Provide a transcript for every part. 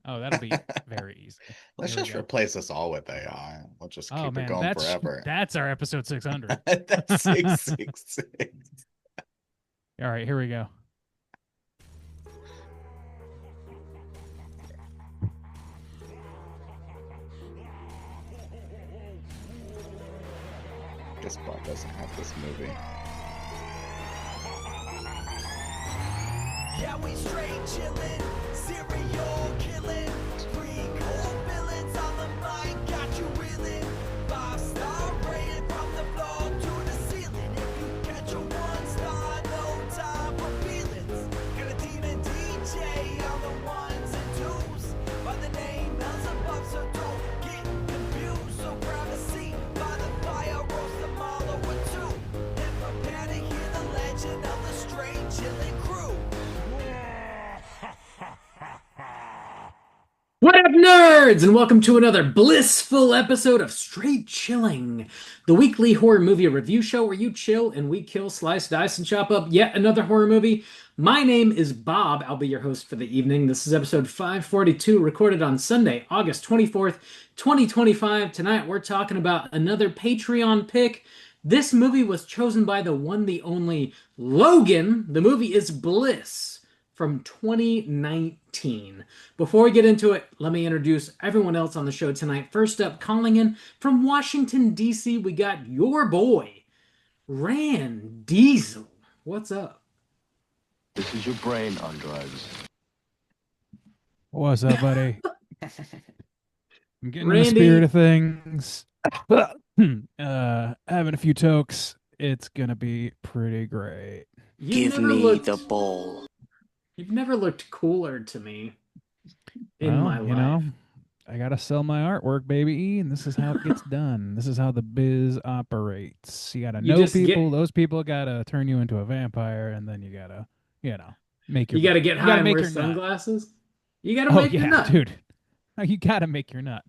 Oh, that'll be very easy. Let's Here we just go. replace us all with AI. We'll just Oh keep it man, going forever. that's our episode 600. That's All 666. right, here we go. Guess Bob doesn't have this movie. Yeah, we straight chillin', serial killing, free cold villains on the mic, got you reeling. 5-star rated from the floor to the ceiling. If you catch a 1-star, no time for feelings. Got a demon DJ on the ones and twos. By the name Beelzebub, so don't get confused. So grab a seat by the fire, roast them all over two, and prepare to hear the legend of the straight chillin' crew. What up, nerds, and welcome to another blissful episode of Straight Chilling, the weekly horror movie review show where you chill and we kill, slice, dice, and chop up yet another horror movie. My name is Bob. I'll be your host for the evening. This is episode 542, recorded on Sunday, August 24th, 2025. Tonight, we're talking about another Patreon pick. This movie was chosen by the one, the only Logan. The movie is Bliss from 2019. Before we get into it, let me introduce everyone else on the show tonight. First up, calling in from Washington, D.C., we got your boy, Rand Diesel. What's up? This is your brain on drugs. What's up, buddy? I'm getting in the Randy. spirit of things. Having a few tokes. It's gonna be pretty great. You've Give never me looked- the bowl. You've never looked cooler to me in Well, my life. you know, I gotta sell my artwork, baby, and this is how it gets done. This is how the biz operates. You gotta You know just people. get- Those people gotta turn you into a vampire, and then you gotta, make your. You got to get you high gotta and make wear your nut. sunglasses. You got to Oh make your yeah, nut. dude. You gotta make your nut.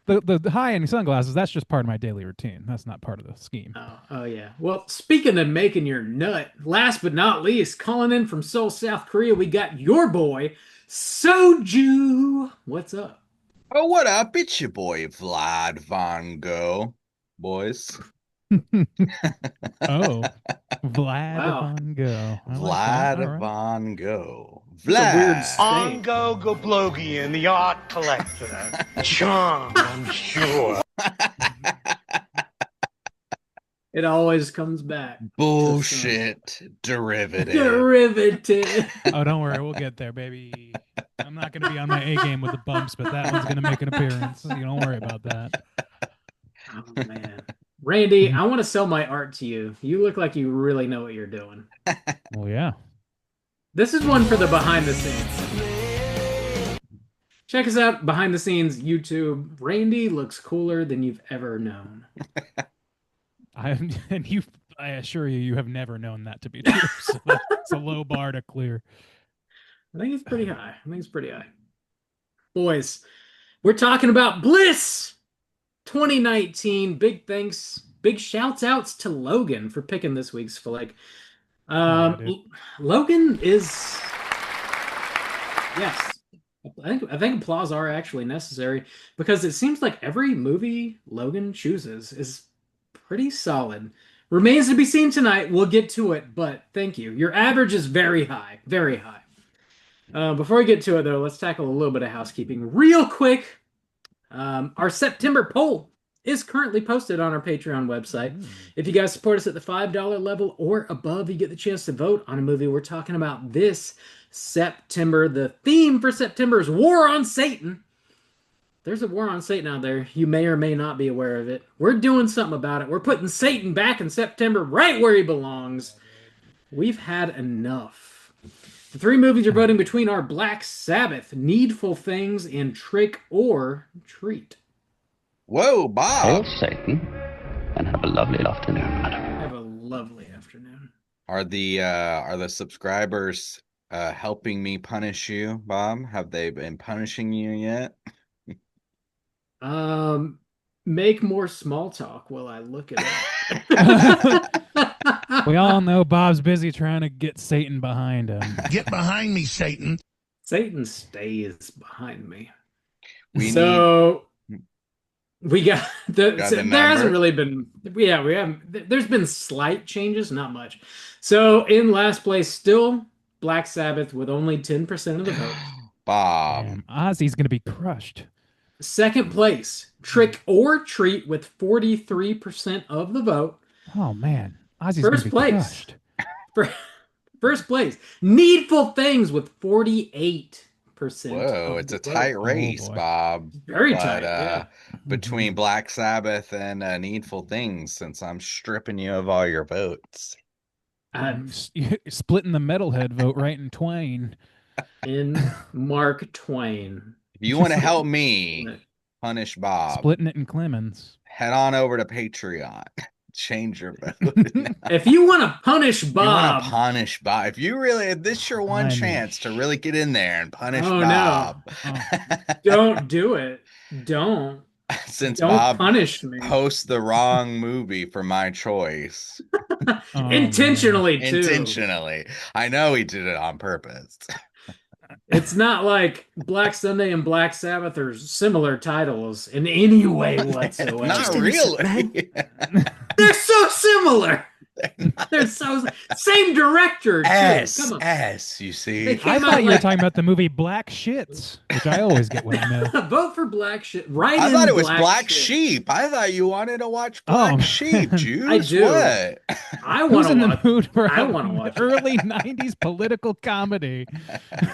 The high-end sunglasses, that's just part of my daily routine. That's not part of the scheme. Oh yeah. Well, speaking of making your nut, last but not least, calling in from Seoul, South Korea, we got your boy, Soju. What's up? Oh, what up? It's your boy Vlad Von Gogh, boys. Oh, Vlad Wow. Von Gogh. I like that. Vlad All right. Von Gogh. It's a weird Vlad. state. Ongo Goblogian, the art collector. Charm, I'm sure. It always comes back. Bullshit derivative. Derivative. Oh, don't worry, we'll get there, baby. I'm not going to be on my A game with the bumps, but that one's going to make an appearance. You don't worry about that. Oh man. Randy, I want to sell my art to you. You look like you really know what you're doing. Well, yeah. This is one for the behind the scenes. Check us out behind the scenes YouTube. Randy looks cooler than you've ever known. I assure you, you have never known that to be true. So it's a low bar to clear. I think it's pretty high. Boys, we're talking about Bliss 2019. Big thanks, big shouts outs to Logan for picking this week's flick. Yeah, dude. Logan is, yes, I think applause are actually necessary because it seems like every movie Logan chooses is pretty solid. Remains to be seen tonight. We'll get to it, but thank you. Your average is very high, very high. Before we get to it, though, let's tackle a little bit of housekeeping real quick. Our September poll is currently posted on our Patreon website. If you guys support us at the $5 level or above, you get the chance to vote on a movie we're talking about this September. The theme for September is War on Satan. There's a war on Satan out there. You may or may not be aware of it. We're doing something about it. We're putting Satan back in September right where he belongs. We've had enough. The three movies you're voting between are Black Sabbath, Needful Things, and Trick or Treat. Whoa, Bob. Hail Satan, and have a lovely afternoon, madam. Have a lovely afternoon. Are the subscribers helping me punish you, Bob? Have they been punishing you yet? Make more small talk while I look it up. We all know Bob's busy trying to get Satan behind him. Get behind me, Satan. Satan stays behind me. We So we got Got the there hasn't number? really been we haven't there's been slight changes, not much. So in last place, still Black Sabbath with only 10% of the vote. Bob. Damn, Ozzy's gonna be crushed. Second place, Trick or Treat with 43% of the vote. Oh man, Ozzy's First gonna be place. crushed. For first place, Needful Things with 48%. Whoa, of it's the a vote. tight race, boy. Bob. Very But tight. Yeah. between Black Sabbath and Needful Things, since I'm stripping you of all your votes. You're splitting the metalhead vote right in twain. In Mark Twain. If you want to help me punish Bob, Splitting it in Clemens. head on over to Patreon. Change your vote. If you want to punish You want Bob, to punish Bob. If this is your one Punish. chance to really get in there and punish Oh, no. Bob. don't do it. Don't Since don't Bob punish me. posts the wrong movie for my choice. Oh, Intentionally too. Intentionally. I know he did it on purpose. It's not like Black Sunday and Black Sabbath are similar titles in any way whatsoever. Not really. They're so similar. They're so same director too. Come on. S, you see. They I came thought out you were like- talking about the movie Black Shits, which I always get with them. Vote for Black Shit. Right. I thought it was Black Black Shit. Sheep. I thought you wanted to watch Black Oh, Sheep, man. Juice. I do. What? I Who's want in to the watch. mood for I a wanna watch it. early '90s political comedy?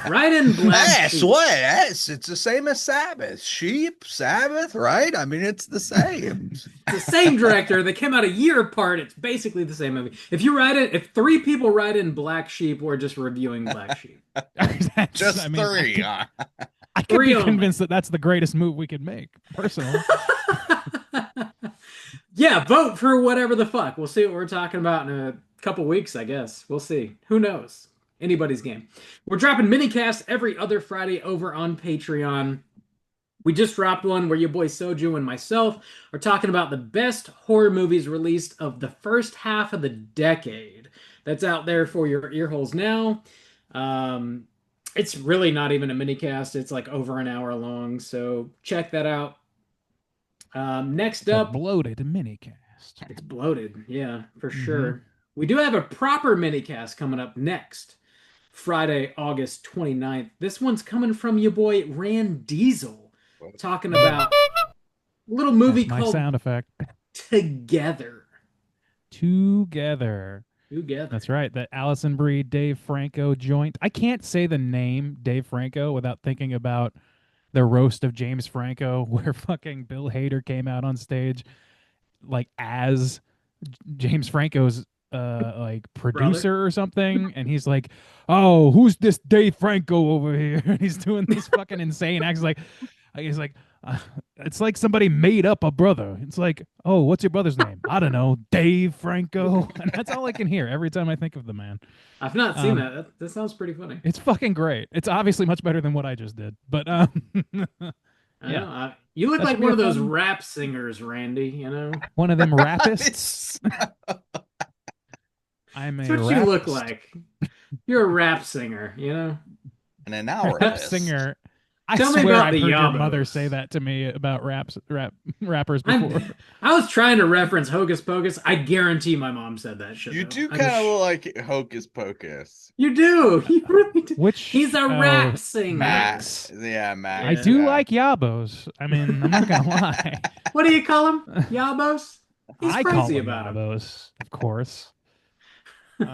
Right in Black S, Sheep. what? S, it's the same as Sabbath. Sheep, Sabbath, right? I mean, it's the same. It's the same director. They came out a year apart. It's basically the same movie. If 3 people write in Black Sheep, we're just reviewing Black Sheep. Just I mean, three. I huh? could be Three only. convinced that that's the greatest move we could make, personally. Yeah, vote for whatever the fuck. We'll see what we're talking about in a couple weeks, I guess. We'll see. Who knows? Anybody's game. We're dropping minicasts every other Friday over on Patreon. We just dropped one where your boy Soju and myself are talking about the best horror movies released of the first half of the decade. That's out there for your ear holes now. It's really not even a minicast. It's like over an hour long. So check that out. Next A up, bloated minicast. it's bloated. Yeah, for Mhm. sure. We do have a proper minicast coming up next Friday, August 29th. This one's coming from your boy Rand Diesel, talking about a little movie That's my called sound effect. Together. Together. Together. That's right. The Allison Brie, Dave Franco joint. I can't say the name Dave Franco without thinking about the roast of James Franco, where fucking Bill Hader came out on stage, like as James Franco's like producer or something, and he's like, "Oh, who's this Dave Franco over here?" And he's doing this fucking insane acts like, he's like, it's like somebody made up a brother. It's like, "Oh, what's your brother's name?" I don't know, Dave Franco. And that's all I can hear every time I think of the man. I've not seen that. That sounds pretty funny. It's fucking great. It's obviously much better than what I just did, but I yeah. know, you look That like should be one a of those fun- rap singers, Randy, you know? one of them rapists. I'm a That's what you look rapist. like. You're a rap singer, you know? And an hour. Rap singer. I Tell me swear about I've the heard your mother Yabos. say that to me about rappers I'm- before. I was trying to reference Hocus Pocus. I guarantee my mom said that shit. You though. do I'm kind of sh- look like Hocus Pocus. You do. You really do. Which He's a rap singer. Max. Yeah, Max. I do yeah. like Yabos. I mean, I'm not gonna lie. What do you call him? Yabos? He's I crazy call them about him. Yabos, of course.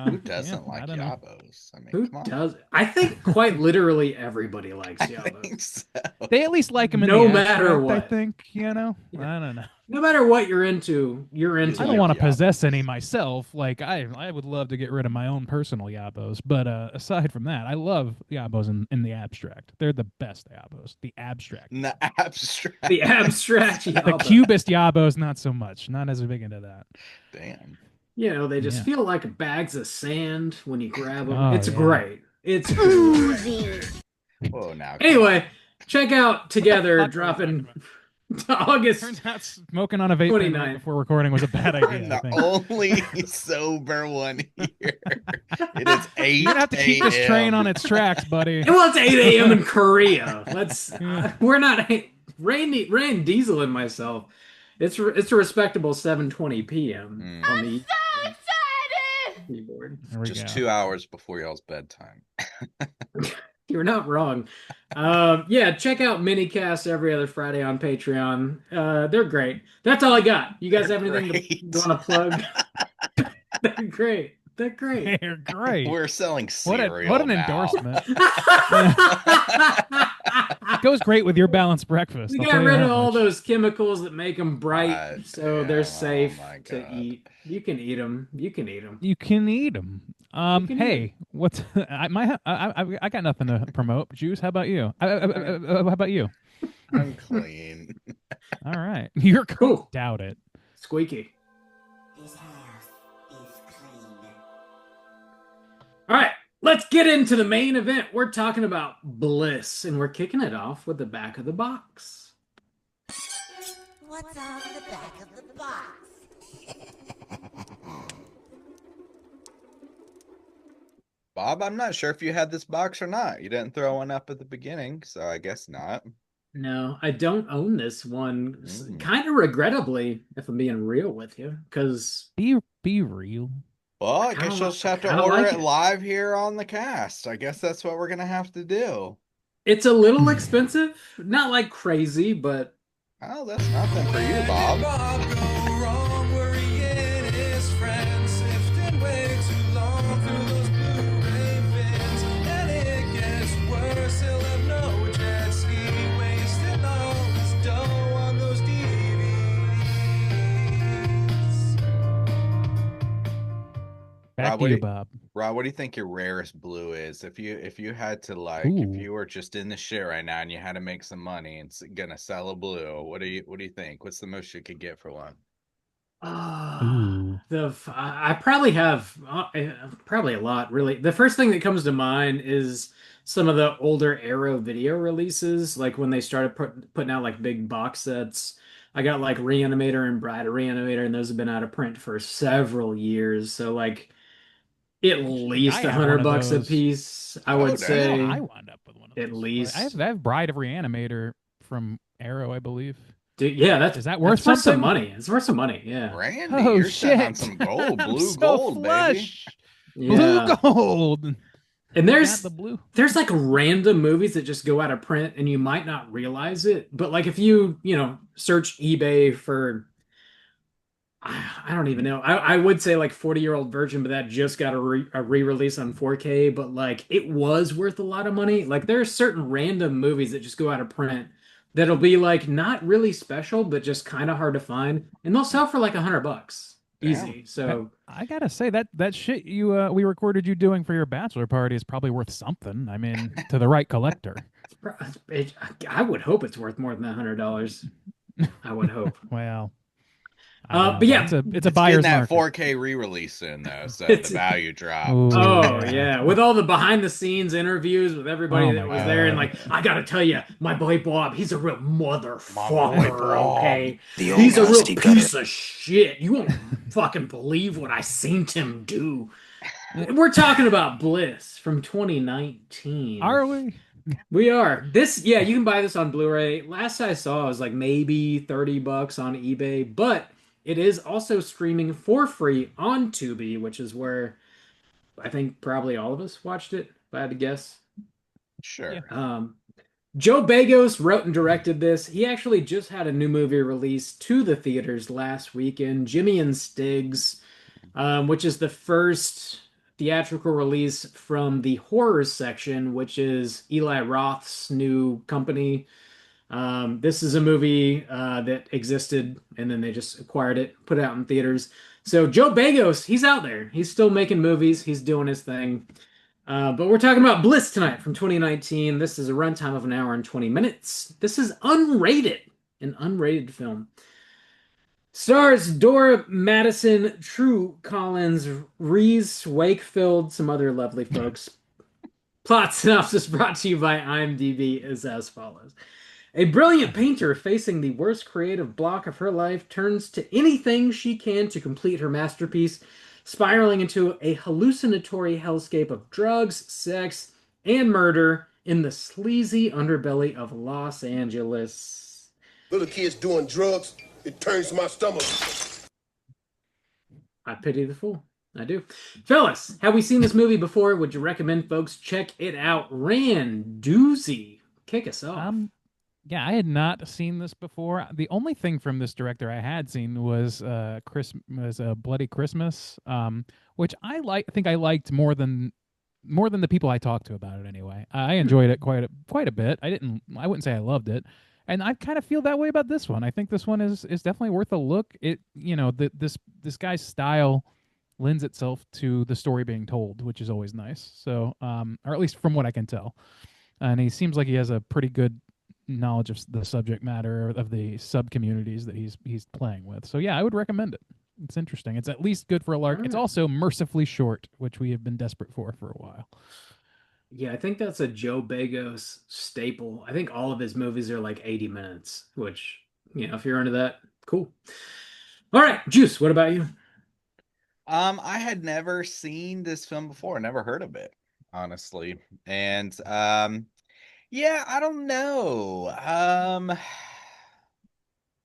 Who doesn't yeah, I like don't know. Yabos? I mean, Who come on. does? I think quite literally everybody likes I Yabos. think so. They at least like him in No the matter abstract, I what. think, you know. Yeah. I don't know. No matter what you're into, you're into. I don't like want to Yabos. possess any myself. Like I would love to get rid of my own personal Yabos, but aside from that, I love Yabos in the abstract. They're the best Yabos. The abstract. In the abstract. the abstract The Yabos. cubist Yabos, not so much. Not as big into that. Damn. You know, they just Yeah. feel like bags of sand when you grab them. Oh, It's yeah. great. It's great. Whoa, now. Anyway, check out Together dropping August Turns out smoking on a vape pen right 29th. before recording was a bad I'm idea, I the think. only sober one here. It is You're gonna have 8 to keep this train on a.m. its tracks, buddy. Well, it's 8 a.m. in Korea. Let's Yeah. we're not Rain Diesel and myself. It's a respectable 7:20 p.m. Mm, on the keyboard. There we just go. 2 hours before y'all's bedtime. You're not wrong. Yeah, check out minicast every other Friday on Patreon. They're great. That's all I got. You guys have anything Great. you want to plug? They're great. They're great. They're great. We're selling What cereal what an now. endorsement. It goes great with your balanced breakfast. We I'll got tell you rid that of all much. those chemicals that make them bright, God so damn, they're oh safe my to God. eat. You can eat them. You can eat them. You can eat them. You can eat Hey, what's I got nothing to promote. Juice, how about you? How about you? I'm clean. All right, you're cool. Cool. Doubt it. Squeaky. This house is clean. All right, let's get into the main event. We're talking about Bliss, and we're kicking it off with the back of the box. What's on the back of the box? Bob, I'm not sure if you had this box or not. You didn't throw one up at the beginning, so I guess not. No, I don't own this one. Mm. Kind of regrettably, if I'm being real with you, because Be real. Well, I Kinda guess you'll li- just have to kinda order like it it. live here on the cast. I guess that's what we're gonna have to do. it's a little expensive. Not like crazy, but Oh, that's nothing for you, Bob. Back Rob, to you, Bob. Rob, what do you think your rarest blue is? If you had to like, Ooh. if you were just in the shit right now and you had to make some money and gonna sell a blue, what do you think? What's the most you could get for one? Ooh. I probably have probably a lot, really. The first thing that comes to mind is some of the older Arrow video releases, like when they started putting out like big box sets. I got like Reanimator and Bride of Reanimator, and those have been out of print for several years. So like at least I have one of $100 a those. piece, I Oh, would damn. say. I wound up with one of At those. least. I have Bride of Reanimator from Arrow, I believe. Dude, yeah, Is that worth some something? money. It's worth some money, yeah. Randy, Oh you're sitting on shit! some gold, I'm blue so gold, baby. flush. Yeah. Blue gold. And Got there's the blue. there's like random movies that just go out of print and you might not realize it. But like if you search eBay for I don't even know. I would say like 40-year-old virgin, but that just got a re-release on 4K, but like it was worth a lot of money. Like there are certain random movies that just go out of print that'll be like not really special, but just kind of hard to find, and they'll sell for like $100 easy. So I gotta say that shit we recorded you doing for your bachelor party is probably worth something. I mean, to the right collector. I would hope it's worth more than $100. I would hope. Well, I don't know. But yeah, it's a It's buyer's getting that market. 4K re-release in though, so It's- the value dropped. Ooh. Oh Yeah. yeah, with all the behind the scenes interviews with everybody Oh, that my was there, and God. like I gotta tell you, my boy Bob, he's a real My boy motherfucker. Bob. Okay, The he's a real nasty gutter. piece of shit. You won't fucking believe what I seen him do. We're talking about Bliss from 2019. Are we? We are. This, yeah, you can buy this on Blu-ray. Last I saw, it was like maybe $30 on eBay, but it is also streaming for free on Tubi, which is where I think probably all of us watched it, if I had to guess. Sure. Yeah. Joe Bagos wrote and directed this. He actually just had a new movie released to the theaters last weekend, Jimmy and Stiggs, which is the first theatrical release from the horror section, which is Eli Roth's new company. This is a movie that existed and then they just acquired it, put it out in theaters. So Joe Bagos, he's out there. He's still making movies. He's doing his thing. But we're talking about Bliss tonight from 2019. This is a runtime of an hour and 20 minutes. This is unrated, an unrated film. Stars Dora Madison, True Collins, Reese Wakefield, some other lovely folks. Plot synopsis brought to you by IMDb is as follows. A brilliant painter facing the worst creative block of her life turns to anything she can to complete her masterpiece, spiraling into a hallucinatory hellscape of drugs, sex, and murder in the sleazy underbelly of Los Angeles. Little kids doing drugs, it turns my stomach. I pity the fool. I do. Fellas, have we seen this movie before? Would you recommend folks check it out? Doozy. Kick us off. Yeah, I had not seen this before. The only thing from this director I had seen was Bloody Christmas, which I think I liked more than the people I talked to about it anyway. I enjoyed it quite a bit. I wouldn't say I loved it. And I kind of feel that way about this one. I think this one is definitely worth a look. This guy's style lends itself to the story being told, which is always nice. So, or at least from what I can tell. And he seems like he has a pretty good knowledge of the subject matter of the sub communities that he's playing with. So yeah, I would recommend it. It's interesting. It's at least good for a lark. It's also mercifully short, which we have been desperate for a while. Yeah, I think that's a Joe Bagos staple. I think all of his movies are like 80 minutes, which, if you're into that, cool. All right, Juice, what about you? I had never seen this film before, never heard of it, honestly. And yeah, I don't know.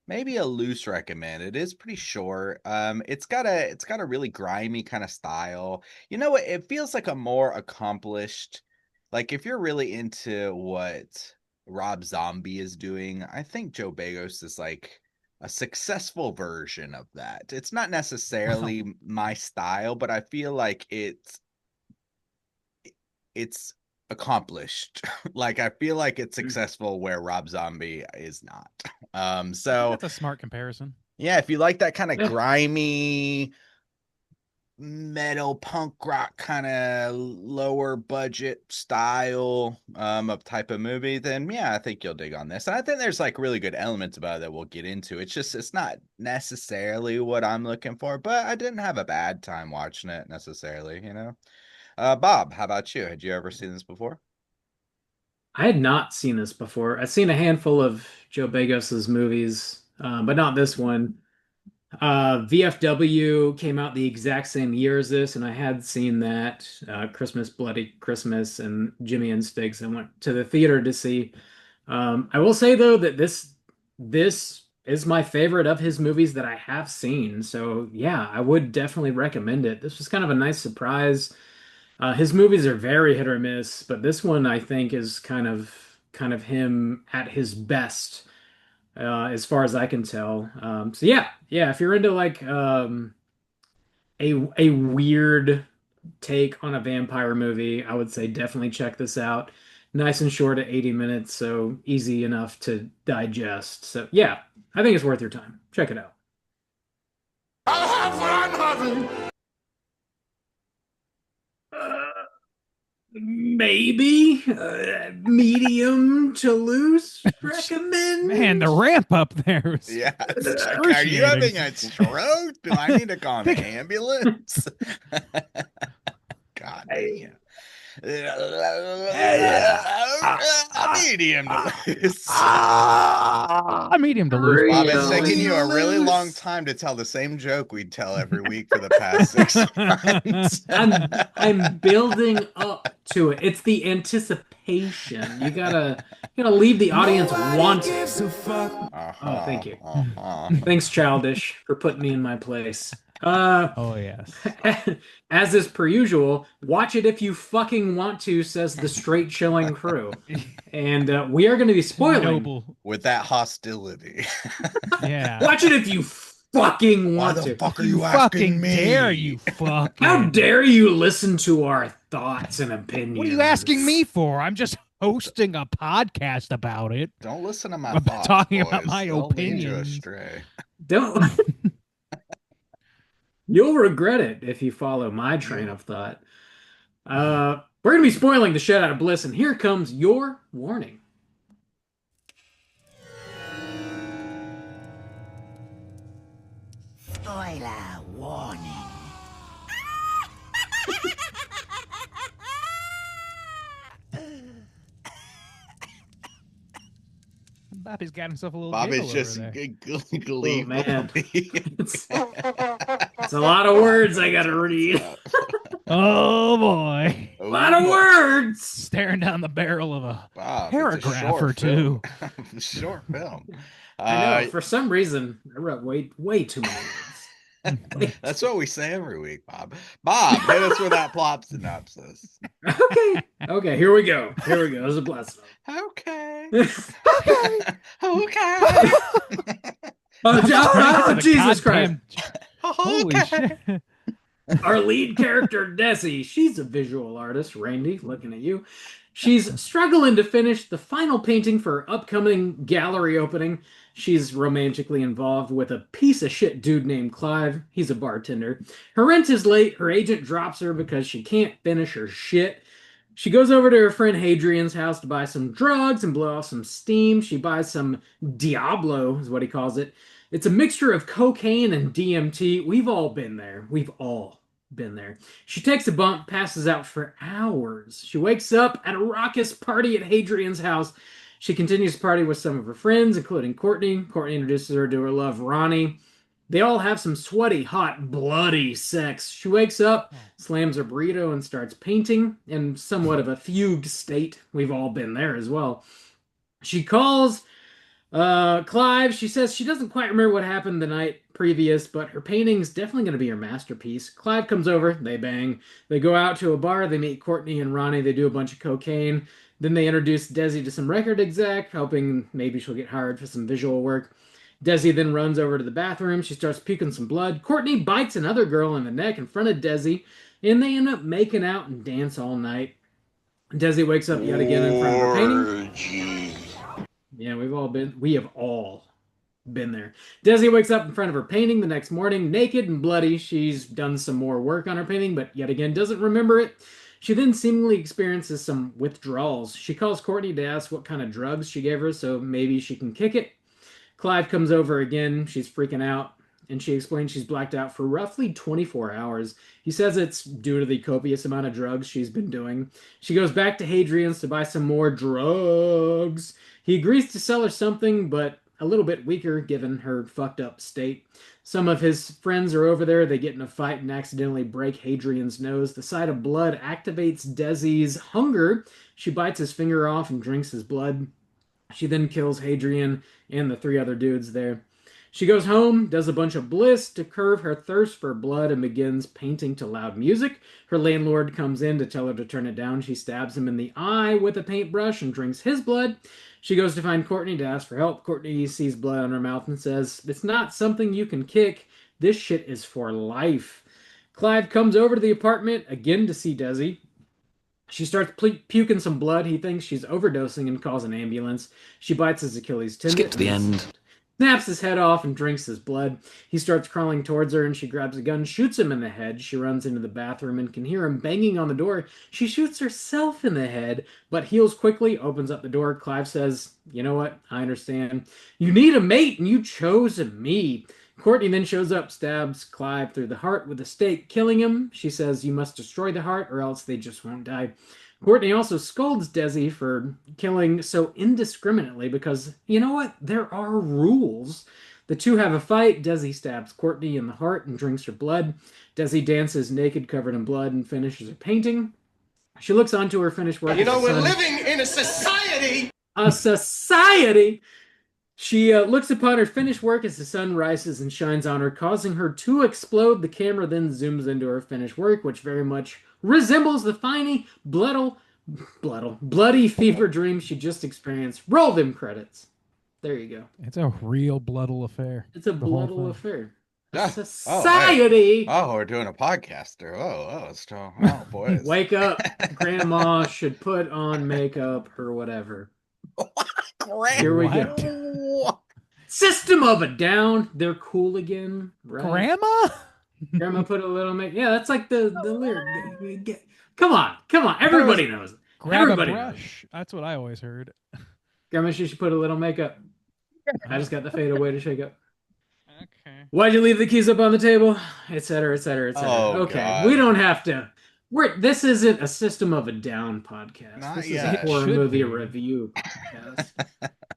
Maybe a loose recommend. It is pretty short. It's got a really grimy kind of style. You know what? It feels like a more accomplished, like if you're really into what Rob Zombie is doing, I think Joe Bagos is like a successful version of that. It's not necessarily my style, but I feel like it's accomplished. Like I feel like it's successful where Rob Zombie is not. So that's a smart comparison. Yeah, if you like that kind of grimy metal punk rock kind of lower budget style of type of movie, then yeah, I think you'll dig on this. And I think there's like really good elements about it that we'll get into. It's not necessarily what I'm looking for, but I didn't have a bad time watching it necessarily, Bob, how about you? Had you ever seen this before? I had not seen this before. I've seen a handful of Joe Bagos's movies, but not this one. VFW came out the exact same year as this, and I had seen that Christmas, Bloody Christmas, and Jimmy and Sticks. I went to the theater to see. I will say though that this is my favorite of his movies that I have seen. So yeah, I would definitely recommend it. This was kind of a nice surprise. His movies are very hit or miss, but this one I think is kind of him at his best, as far as I can tell. So yeah, if you're into like a weird take on a vampire movie, I would say definitely check this out. Nice and short at 80 minutes, so easy enough to digest. So yeah, I think it's worth your time. Check it out. I'll have what I'm having. Maybe medium to loose recommend. Man, the ramp up there was Yeah. Are you having a stroke? Do I need to call an ambulance? God damn. Medium to loose. A medium to lose. Bob, it's taking you a really long time to tell the same joke we'd tell every week for the past 6 months. I'm building up to it. It's the anticipation. You gotta leave the audience wanting. Oh, thank you. Thanks, Childish, for putting me in my place. Oh yes. As is per usual, watch it if you fucking want to, says the straight chilling crew. And we are going to be spoiling. Noble. With that hostility. Yeah. Watch it if you fucking want Why the to. fuck are you fucking asking me? dare you fuck. How dare you listen to our thoughts and opinions? What are you asking me for? I'm just hosting a podcast about it. Don't listen to my I'm thoughts, talking about boys. my They'll lead you opinions. astray. Don't. You'll regret it if you follow my train of thought. We're going to be spoiling the shit out of Bliss, and here comes your warning. Spoiler warning. Bobby's got himself a little Bobby's giggle over just there. gleefully. Oh, man. It's a lot of words I gotta read. Oh boy. A lot of words. Staring down the barrel of a Bob, paragraph or two. Short film. I know. For some reason, I wrote way too many words. That's what we say every week, Bob. Bob, hit us with that plot synopsis. Okay, here we go. There's a blast. Okay. Okay. Okay. Oh, Jesus Christ. Holy shit. Our lead character, Desi, she's a visual artist. Randy, looking at you. She's struggling to finish the final painting for her upcoming gallery opening. She's romantically involved with a piece of shit dude named Clive. He's a bartender. Her rent is late. Her agent drops her because she can't finish her shit. She goes over to her friend Hadrian's house to buy some drugs and blow off some steam. She buys some Diablo, is what he calls it. It's a mixture of cocaine and DMT. We've all been there. She takes a bump, passes out for hours. She wakes up at a raucous party at Hadrian's house. She continues to party with some of her friends, including Courtney. Courtney introduces her to her love, Ronnie. They all have some sweaty, hot, bloody sex. She wakes up, slams her burrito, and starts painting in somewhat of a fugue state. We've all been there as well. She calls Clive. She says she doesn't quite remember what happened the night previous, but her painting's definitely going to be her masterpiece. Clive comes over. They bang. They go out to a bar. They meet Courtney and Ronnie. They do a bunch of cocaine. Then they introduce Desi to some record exec, hoping maybe she'll get hired for some visual work. Desi then runs over to the bathroom. She starts puking some blood. Courtney bites another girl in the neck in front of Desi, and they end up making out and dance all night. Desi wakes up yet again in front of her painting. Yeah, we have all been there. Desi wakes up in front of her painting the next morning, naked and bloody. She's done some more work on her painting, but yet again doesn't remember it. She then seemingly experiences some withdrawals. She calls Courtney to ask what kind of drugs she gave her, so maybe she can kick it. Clive comes over again. She's freaking out, and she explains she's blacked out for roughly 24 hours. He says it's due to the copious amount of drugs she's been doing. She goes back to Hadrian's to buy some more drugs. He agrees to sell her something, but a little bit weaker given her fucked up state. Some of his friends are over there. They get in a fight and accidentally break Hadrian's nose. The sight of blood activates Desi's hunger. She bites his finger off and drinks his blood. She then kills Hadrian and the three other dudes there. She goes home, does a bunch of Bliss to curb her thirst for blood, and begins painting to loud music. Her landlord comes in to tell her to turn it down. She stabs him in the eye with a paintbrush and drinks his blood. She goes to find Courtney to ask for help. Courtney sees blood on her mouth and says, "It's not something you can kick. This shit is for life." Clive comes over to the apartment again to see Desi. She starts puking some blood. He thinks she's overdosing and calls an ambulance. She bites his Achilles tendon. Skip to the end. Snaps his head off and drinks his blood. He starts crawling towards her and she grabs a gun, shoots him in the head. She runs into the bathroom and can hear him banging on the door. She shoots herself in the head, but heals quickly, opens up the door. Clive says, "You know what? I understand. You need a mate and you chose me." Courtney then shows up, stabs Clive through the heart with a stake, killing him. She says, "You must destroy the heart or else they just won't die." Courtney also scolds Desi for killing so indiscriminately because, you know what? There are rules. The two have a fight. Desi stabs Courtney in the heart and drinks her blood. Desi dances naked, covered in blood, and finishes her painting. She looks onto her finished work. You know, we're living in a society. A society! She looks upon her finished work as the sun rises and shines on her, causing her to explode. The camera then zooms into her finished work, which very much resembles the bloody fever dream she just experienced. Roll them credits. There you go. It's a real bloodal affair. It's a The whole bloodal thing. affair. Ah, Society! Oh, we're doing a podcaster. Oh, boys. Wake up. Grandma should put on makeup or whatever. Here we What? go. System of a Down. They're cool again, right? Grandma? Grandma put a little make. Yeah, that's like the lyric. Come on. Everybody knows it. Grab Everybody a knows it. brush. That's what I always heard. Grandma, she should put a little makeup. I just got the fade away to shake up. Okay. Why'd you leave the keys up on the table? Et cetera, et cetera, et cetera. Oh, okay, God. we don't have to This isn't a System of a Down podcast. Not This is a yet. It horror should movie be. review podcast.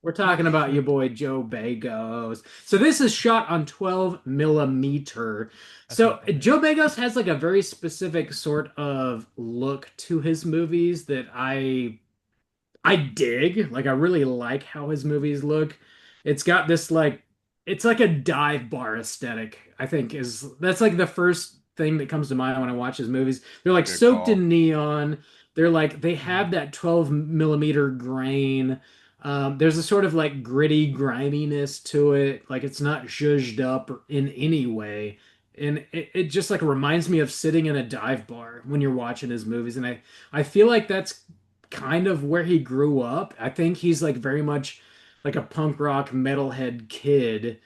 We're talking about your boy Joe Bagos. So this is shot on 12 millimeter. That's So not the big. Joe Bagos has like a very specific sort of look to his movies that I dig. Like I really like how his movies look. It's got this like it's like a dive bar aesthetic, I think that's like the first thing that comes to mind when I watch his movies. They're like Good soaked call. in neon. They're like they Mhm. have that 12 millimeter grain. There's a sort of like gritty griminess to it. Like it's not zhuzhed up in any way. And it just like reminds me of sitting in a dive bar when you're watching his movies. And I feel like that's kind of where he grew up. I think he's like very much like a punk rock metalhead kid.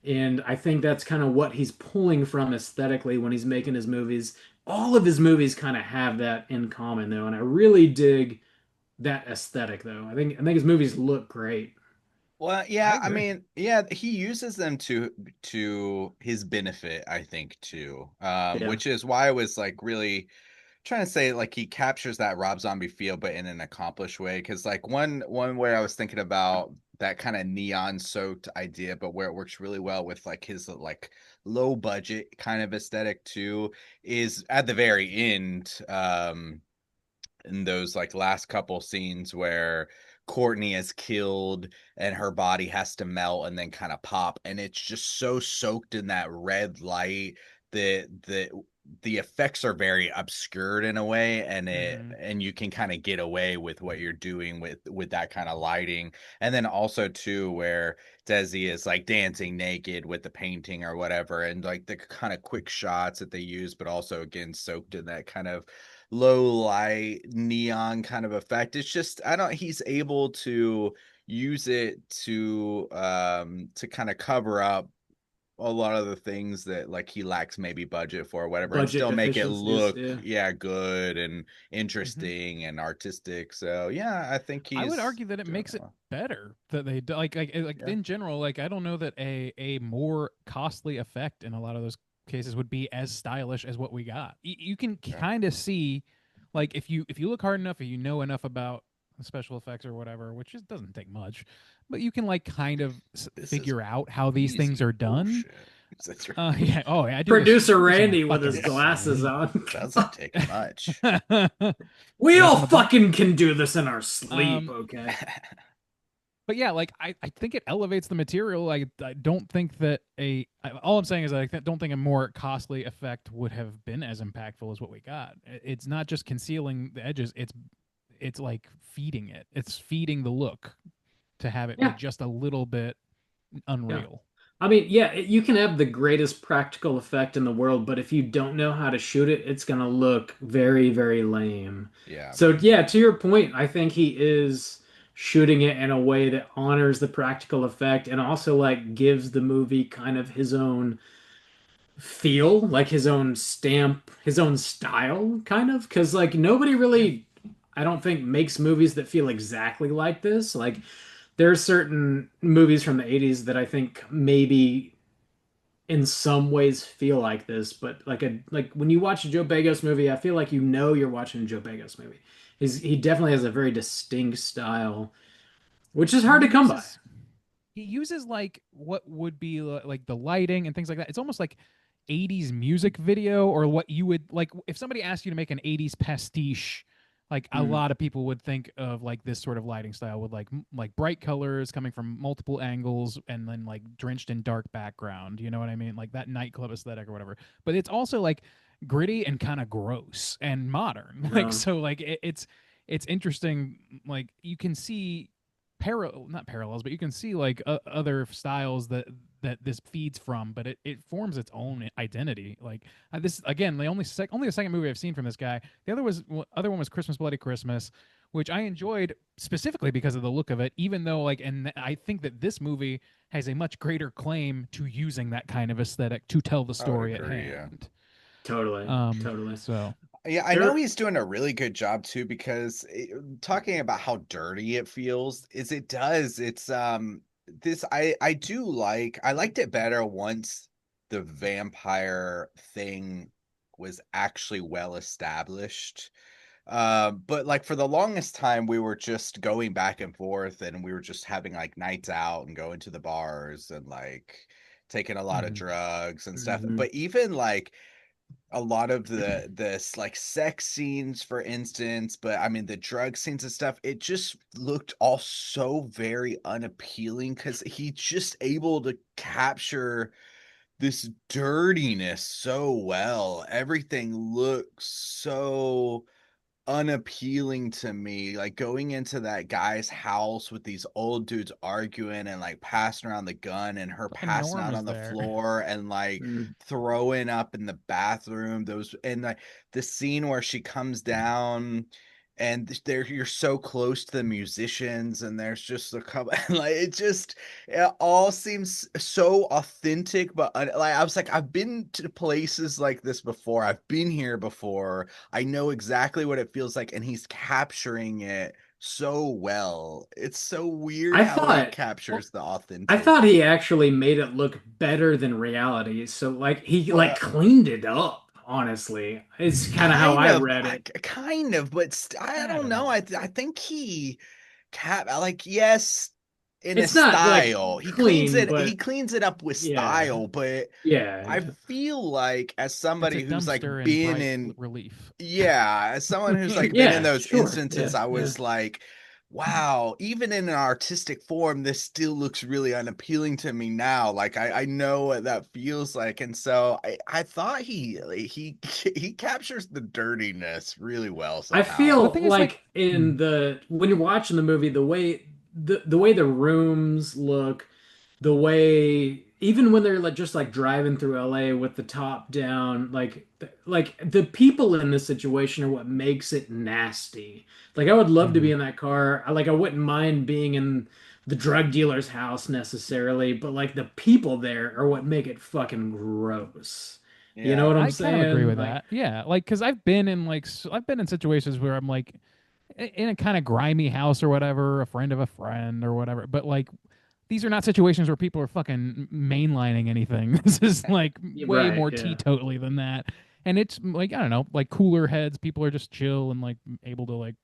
And I think that's kind of what he's pulling from aesthetically when he's making his movies. All of his movies kind of have that in common though, and I really dig that aesthetic though. I think his movies look great. Well, I yeah, I agree. mean, yeah, he uses them to his benefit, I think, too. Yeah. Which is why I was like really trying to say like he captures that Rob Zombie feel, but in an accomplished way. Because like one way I was thinking about that kind of neon soaked idea, but where it works really well with like his like low budget kind of aesthetic too, is at the very end. In those like last couple scenes where Courtney is killed and her body has to melt and then kind of pop, and it's just so soaked in that red light that the effects are very obscured in a way, Hmm. and you can kind of get away with what you're doing with that kind of lighting. And then also too where Desi is like dancing naked with the painting or whatever, and like the kind of quick shots that they use, but also again soaked in that kind of low light neon kind of effect. It's just I don't he's able to use it to kind of cover up a lot of the things that like he lacks maybe budget for or whatever, and Budget still make it deficiencies, look yeah. good and Hmm. interesting and artistic. So yeah, I think I would he's argue that it doing makes it it well. better that they do, like Yeah. in general. Like I don't know that a more costly effect in a lot of those cases would be as stylish as what we got. You can Yeah. kind of see, like if you look hard enough, if you know enough about special effects or whatever, which just doesn't take much, but you can like kind of This is figure out how these things easy are done. bullshit. That's Yeah. Oh, yeah. I do this. Producer I do this in my Randy with his fucking glasses sleep. on. doesn't take much. We Less all in the book. fucking can do this in our sleep, Um, okay? but yeah, like I think it elevates the material. I don't think that all I'm saying is don't think a more costly effect would have been as impactful as what we got. It's not just concealing the edges. It's like feeding it. It's feeding the look to have it be Yeah, just a little bit yeah. unreal. I mean, yeah, you can have the greatest practical effect in the world, but if you don't know how to shoot it, it's gonna look very, very lame. Yeah. So, yeah, to your point, I think he is shooting it in a way that honors the practical effect and also like gives the movie kind of his own feel, like his own stamp, his own style, kind of. Because like nobody Yeah. really, I don't think, makes movies that feel exactly like this. Like there's certain movies from the 80s that I think maybe in some ways feel like this, but like when you watch a Joe Bagos movie, I feel like you know you're watching a Joe Bagos movie. He definitely has a very distinct style, which is And hard to come by. he uses like what would be like the lighting and things like that. It's almost like 80s music video, or what you would like if somebody asked you to make an 80s pastiche. Like a Mm, lot of people would think of like this sort of lighting style with like bright colors coming from multiple angles and then like drenched in dark background. You know what I mean? Like that nightclub aesthetic or whatever. But it's also like gritty and kind of gross and modern. Like no. so like it's interesting. Like you can see not parallels, but you can see like other styles that this feeds from, but it forms its own identity. Like this again, only the second movie I've seen from this guy. The other one was Christmas Bloody Christmas, which I enjoyed specifically because of the look of it. Even though and I think that this movie has a much greater claim to using that kind of aesthetic to tell the I would story at agree, yeah. hand. Totally, totally. So Yeah, I know There, he's doing a really good job too because talking about how dirty it feels is it does. It's this I do like I liked it better once the vampire thing was actually well established. But like for the longest time, we were just going back and forth, and we were just having like nights out and going to the bars and like taking a lot of Mhm. drugs and stuff. Mhm. But even like a lot of this like sex scenes, for instance, but I mean the drug scenes and stuff, it just looked all so very unappealing because he's just able to capture this dirtiness so well. Everything looks so unappealing to me. Like going into that guy's house with these old dudes arguing and like passing around the gun, and her Fucking passing Norm out is on the there. floor and like Mm. throwing up in the bathroom. Those, and like the scene where she comes down and there you're so close to the musicians, and there's just a couple like it all seems so authentic, but like I was like, I've been to places like this before, I've been here before, I know exactly what it feels like, and he's capturing it so well. It's so weird I how he thought captures the I authentic. thought he actually made it look better than reality. So like he like Well, cleaned it up, honestly. It's kind of how kind I of, read it. kind of, but I I don't don't know. know. I think he like, yes, in a It's not like style. clean, He but cleans it up with yeah. style, but Yeah. I feel like as It's a somebody who's like dumpster in been bright in, relief. yeah, as someone who's like been in Yeah, those sure. instances, Yeah, I yeah. was like, wow, even in an artistic form, this still looks really unappealing to me now. Like I know what that feels like. And so I thought he captures the dirtiness really well I somehow. The feel thing is, like, like in the when you're watching the movie, the way the rooms look, the way even when they're like just like driving through LA with the top down, like the people in this situation are what makes it nasty. Like I would love to be mhm. in that car. I wouldn't mind being in the drug dealer's house necessarily, but like the people there are what make it fucking gross. You know Yeah. what I'm I kind of agree saying? with Like, that. Yeah, like because I've been in like I've been in situations where I'm like in a kind of grimy house or whatever, a friend of a friend or whatever. But like these are not situations where people are fucking mainlining anything. This is like way right, more yeah. teetotally than that. And it's like I don't know, like cooler heads. People are just chill and like able to like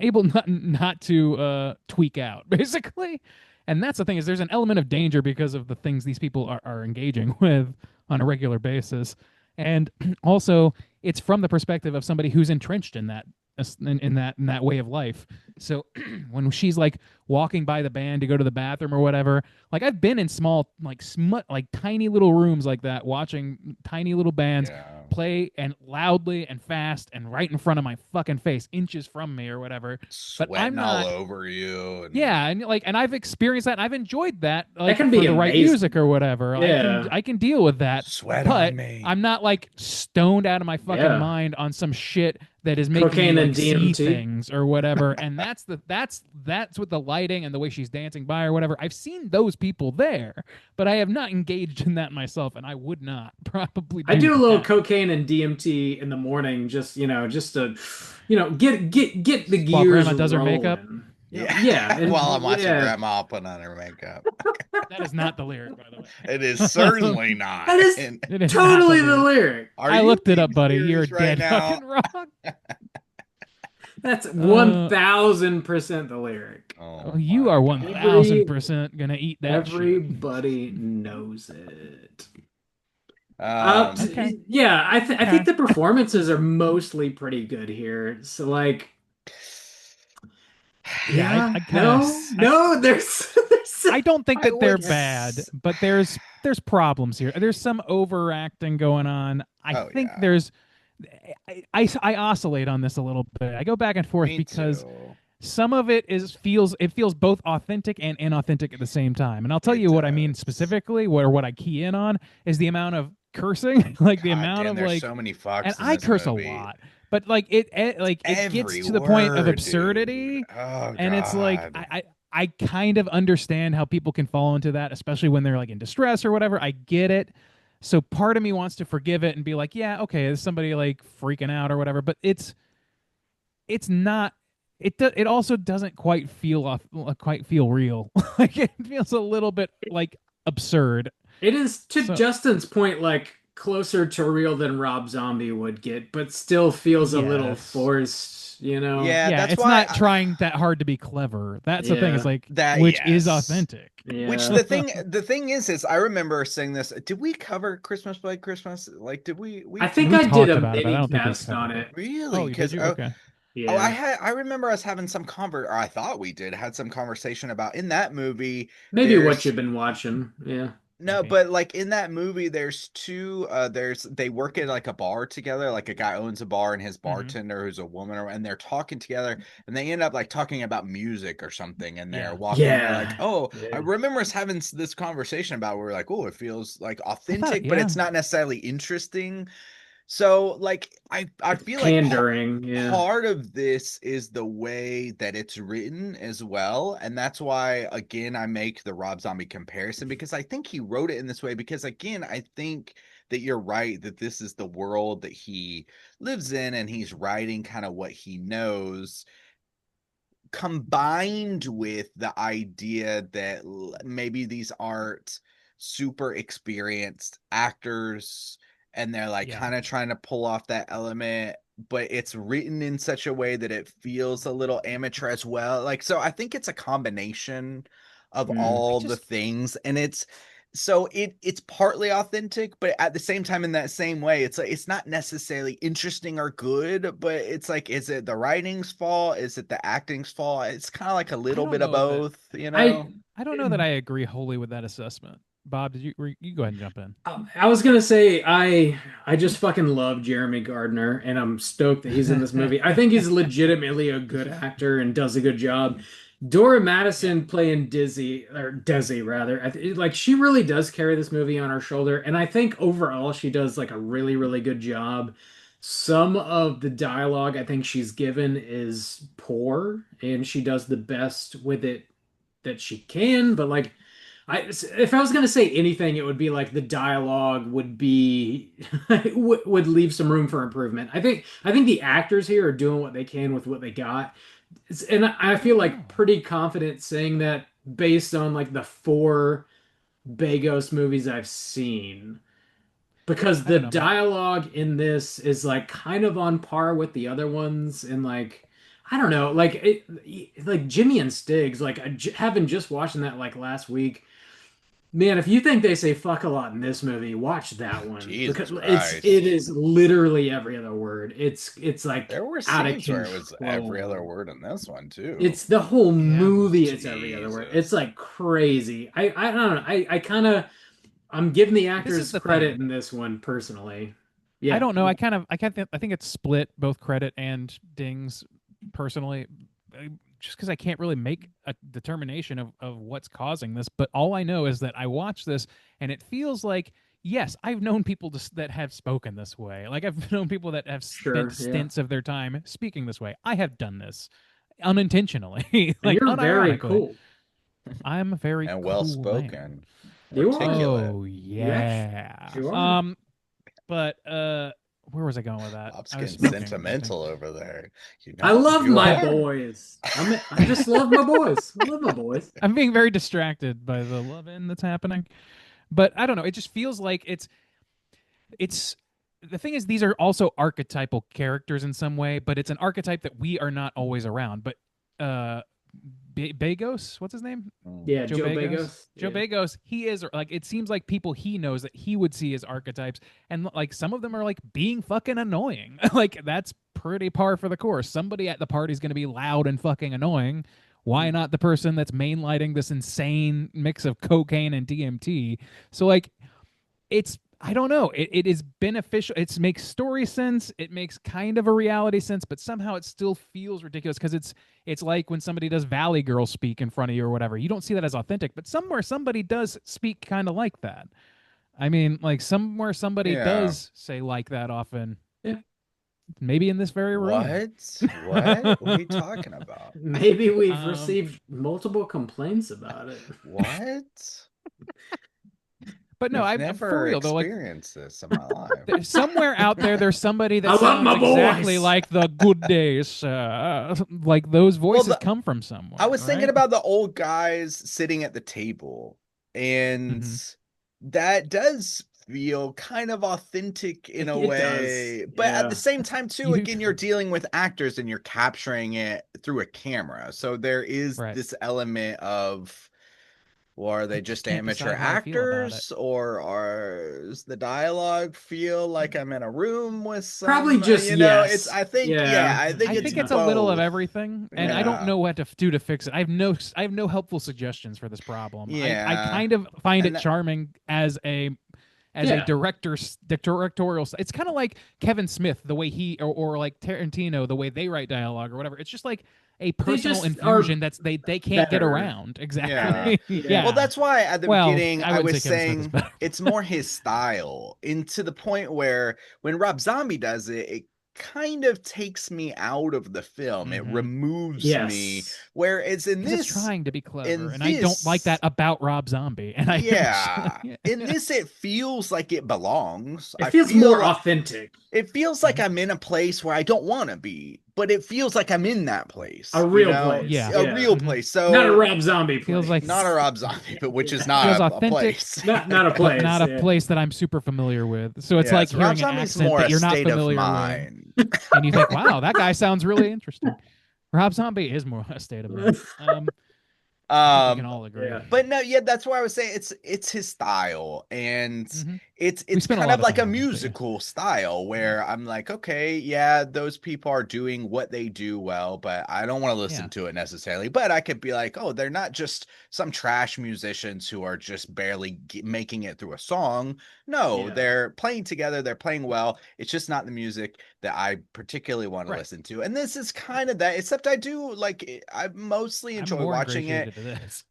able not to tweak out basically. And that's the thing is there's an element of danger because of the things these people are engaging with on a regular basis. And also it's from the perspective of somebody who's entrenched in that in that way of life. So when she's like walking by the band to go to the bathroom or whatever, like I've been in small like smut like tiny little rooms like that watching tiny little bands Yeah. play and loudly and fast and right in front of my fucking face, inches from me or whatever. But I'm Sweating all not. over you and Yeah, and like, and I've experienced that. And I've enjoyed that, That like can for be the right music or amazing. whatever. Yeah. I can deal with that, sweat on but me. I'm not like stoned out of my fucking Yeah. mind on some shit that is making me Cocaine and like see DMT. things or whatever. And that's with the lighting and the way she's dancing by or whatever. I've seen those people there, but I have not engaged in that myself, and I would not probably I do do a little that. cocaine and DMT in the morning, just to, get the While gears grandma does her makeup, rolling. Yeah. Yeah, While and I'm watching yeah, grandma put on her makeup. that is not the lyric, by the It is way. certainly not. that is And It is not the totally the lyric. lyric. are I you looked it being up, buddy. You're serious right dead now? fucking wrong. That's Uh, 1000% the lyric. Oh oh, you my are god. 1000% gonna eat that shit. Everybody knows it. Um Okay. Yeah, I think Okay. the performances are mostly pretty good here. So like, Yeah, yeah, I kind of no, no, there's I don't think I that they're would bad, s- but there's problems here. There's some overacting going on. I Oh think yeah. there's I oscillate on this a little bit. I go back and forth Me because too. some of it feels both authentic and inauthentic at the same time. And I'll tell It you what I mean does. specifically, what I key in on is the amount of cursing, like the God amount damn, of there's like, so many and fucks in I this curse a movie. lot, but like like it gets Every to the point of word, dude. absurdity, Oh and it's like god. I kind of understand how people can fall into that, especially when they're like in distress or whatever. I get it. So part of me wants to forgive it and be like, yeah, okay, there's somebody like freaking out or whatever, but it's not it also doesn't quite feel real. Like it feels a little bit like absurd. it is to So Justin's point, like closer to real than Rob Zombie would get, but still feels a little Yes. forced, you know? Yeah, Yeah, that's it's why not trying that hard to be clever. That's the thing, is Yeah. like, that which is yes. authentic. Which Yeah. the thing is I remember saying this. Did we cover Christmas by Christmas? Like, did I we think We I did talked a about it, but I mini don't think we cast on covered it. it. really? Oh, did Because you? Okay. Yeah. I remember us having some or I thought we had some conversation about in that movie. Maybe what There's you've been watching. Yeah. no, Maybe. but like in that movie, there's two. They work at like a bar together. Like a guy owns a bar and his Hmm. bartender who's a woman, and they're talking together, and they end up like talking about music or something. And they're Yeah. walking. They're like, Yeah. "Oh, I Yeah. remember us having this conversation about. Where we're like, oh, it feels like I thought, authentic, but yeah. it's not necessarily interesting." So like I It's feel like pandering. Yeah. part of this is the way that it's written as well, and that's why again I make the Rob Zombie comparison, because I think he wrote it in this way, because again I think that you're right that this is the world that he lives in, and he's writing kind of what he knows, combined with the idea that maybe these aren't super experienced actors, and they're like Yeah. kind of trying to pull off that element, but it's written in such a way that it feels a little amateur as well. Like, so I think it's a combination of Mm. I all the just, things, and it's partly authentic, but at the same time, in that same way, it's like it's not necessarily interesting or good, but it's like, is it the writing's fault? Is it the acting's fault? It's kind of like a I little don't bit of know that, both, you I know? I don't know that I agree wholly with that assessment. Bob, you go ahead and jump in. I was gonna say I just fucking love Jeremy Gardner and I'm stoked that he's in this movie. I think he's legitimately a good actor and does a good job. Dora Yeah. Madison playing Dizzy or Desi rather, like she really does carry this movie on her shoulder, and I think overall she does like a really really good job. Some of the dialogue I think she's given is poor, and she does the best with it that she can, but like if I was gonna say anything, it would be like the dialogue would be would leave some room for improvement. I think the actors here are doing what they can with what they got, and I I feel don't like know. pretty confident saying that based on like the four Bagos movies I've seen, because I the don't know, man. dialogue in this is like kind of on par with the other ones, and like I don't know, like like Jimmy and Stiggs, like having just watching that like last week. Man, if you think they say fuck a lot in this movie, watch that one because Jesus it Christ. is literally every other word. It's like There were out of scenes where it was every other control. word in this one too. It's the whole Yeah. movie, it's every other word. It's Jesus. like crazy. I don't know. I kind of I'm giving the This is actors the credit thing. in this one personally. I Yeah. don't know. I think it's split both credit and dings personally, just because I can't really make a determination of what's causing this. But all I know is that I watch this and it feels like, yes, I've known people that have spoken this way. Like I've known people that have spent Sure, yeah. stints of their time speaking this way. I have done this unintentionally, And like you're very unironically. cool. I'm a very And well cool man. spoken, You are. articulate. Oh You actually yeah. you are. But where was I going with that? Bob's I was getting smoking, I think. sentimental over there. You I know, love you my are. boys. I just love my boys. I love my boys. I'm being very distracted by the love-in that's happening. But I don't know. It just feels like it's the thing is, these are also archetypal characters in some way, but it's an archetype that we are not always around. But uh Bagos, what's his name? Mm. Yeah, Joe Joe Bagos. Bagos. Joe Yeah. Bagos, he is like, it seems like people he knows that he would see as archetypes, and like some of them are like being fucking annoying. Like that's pretty par for the course. Somebody at the party is going to be loud and fucking annoying. Why not the person that's mainlighting this insane mix of cocaine and DMT? So like it's, I don't know. It is beneficial. It makes story sense. It makes kind of a reality sense, but somehow it still feels ridiculous because it's like when somebody does Valley Girl speak in front of you or whatever. You don't see that as authentic, but somewhere somebody does speak kind of like that. I mean, like somewhere somebody Yeah. does say like that often. Yeah. Maybe in this very room. What? What? What are you talking about? Maybe we've Um, received multiple complaints about it. What? but no, I've I'm for never real though. Like experienced this in my life. somewhere out there there's somebody I that love sounds my exactly boys. like the Good Days, like those Well, voices come from I somewhere, was thinking right? about the old guys sitting at the table, and Hmm. that does feel kind of authentic in a It does. way. But at the Yeah. same time, too, You- again, you're dealing with actors and you're capturing it through a camera. So there is Right. this element of, well, are they I just just can't amateur decide how to feel about it. actors, or does the dialogue feel like I'm in a room with Probably some, just it's, yes. I think, Yeah. I think I it's think it's a little of both. everything, and I don't Yeah. know what to do to fix it. I have no helpful suggestions for this problem. I Yeah. kind of find And it charming as a Yeah. directorial. It's kind of like Kevin Smith, the way he or like Tarantino, the way they write dialogue or whatever. It's just like a personal just are infusion they can't get better. around. Yeah. Exactly. Yeah. Well, that's why at the Well, beginning I I wouldn't say was Kevin Smith is saying better. it's more his style, and to the point where when Rob Zombie does it, it kind of takes me out of the film. It Mhm. removes me. Yes. Whereas in Because it's this, trying to be clever, and I don't like this, that about Rob Zombie. And yeah, I in this it feels like it belongs. It I feels feel more like authentic. it feels like I'm in a place where I don't want to be, but it feels like I'm in that place. A You real know, place. Yeah. a Yeah. real Mhm. place. So Not a Rob Zombie place. Feels like not a Rob Zombie, but which is feels not a authentic, place. Not a but place. not a yeah. place that I'm super familiar with. So it's like Yes, Rob hearing an Zombie's accent more that a you're not state of familiar with, mind. and you think, "Wow, that guy sounds really interesting." Rob Zombie is more a state of mind. I think we can Um, all agree. Yeah. but no, yeah, that's why I was saying it's his style, and Mhm. it's We it's spent a kind lot of of like a time on this, but yeah. musical style where I'm like, okay, yeah, those people are doing what they do well, but I don't want to listen Yeah. to it necessarily. But I could be like, oh, they're not just some trash musicians who are just barely making it through a song. No, Yeah. they're playing together, they're playing well. It's just not the music that I particularly want to Right. listen to. And this is kind of that, except I do like I mostly I'm enjoy more watching it. ingratiated to this.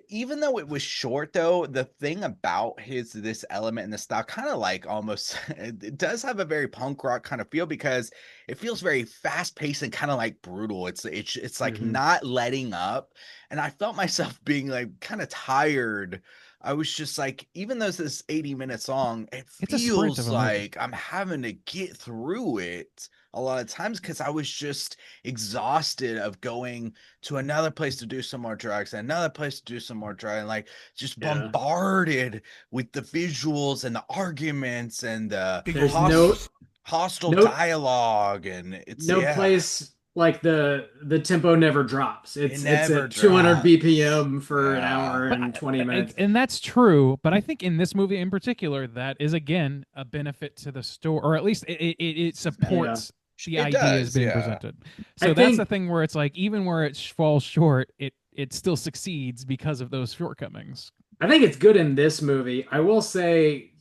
Even though it was short though, the thing about this element and the style kind of like almost it does have a very punk rock kind of feel because it feels very fast paced and kind of like brutal. It's like Mhm. not letting up. And I felt myself being like kind of tired. I was just like, even though it's this 80-minute song, it It's a sprint feels of a movie. like I'm having to get through it a lot of times because I was just exhausted of going to another place to do some more drugs, and another place to do some more drugs, and like just Yeah. bombarded with the visuals and the arguments and the There's no hostile no dialogue, and it's no yeah, place like the tempo never drops. It's never at 200 drops. BPM for an Yeah. hour But and 20 minutes. and that's true. But I think in this movie in particular, that is again a benefit to the story, or at least it supports the It ideas does, being yeah. presented. I So that's think- the thing where it's like even where it falls short, it still succeeds because of those shortcomings. I think it's good in this movie. I will say,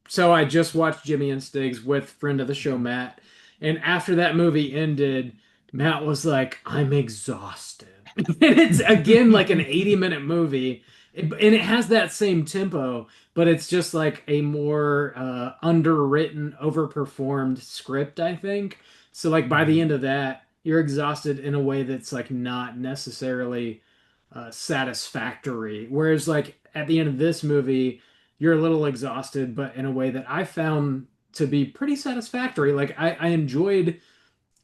so I just watched Jimmy and Stiggs with friend of the show Matt, and after that movie ended, Matt was like, "I'm exhausted," and it's again like an 80-minute movie, and it has that same tempo, but it's just like a more underwritten, overperformed script, I think. So like by the end of that, you're exhausted in a way that's like not necessarily satisfactory. Whereas like at the end of this movie, you're a little exhausted, but in a way that I found to be pretty satisfactory. Like I enjoyed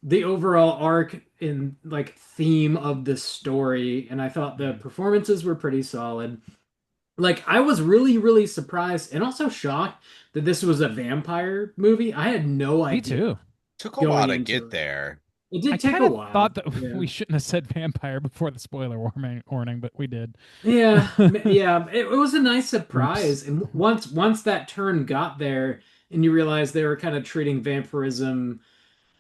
the overall arc and like theme of the story, and I thought the performances were pretty solid. Like I was really, really surprised and also shocked that this was a vampire movie. I had no Me idea too. Took a going while to into get it. there. It did I take kind a of while. thought that Yeah. we shouldn't have said vampire before the spoiler warning, but we did. Yeah, yeah, it was a nice surprise. And once that turn got there, and you realize they were kind of treating vampirism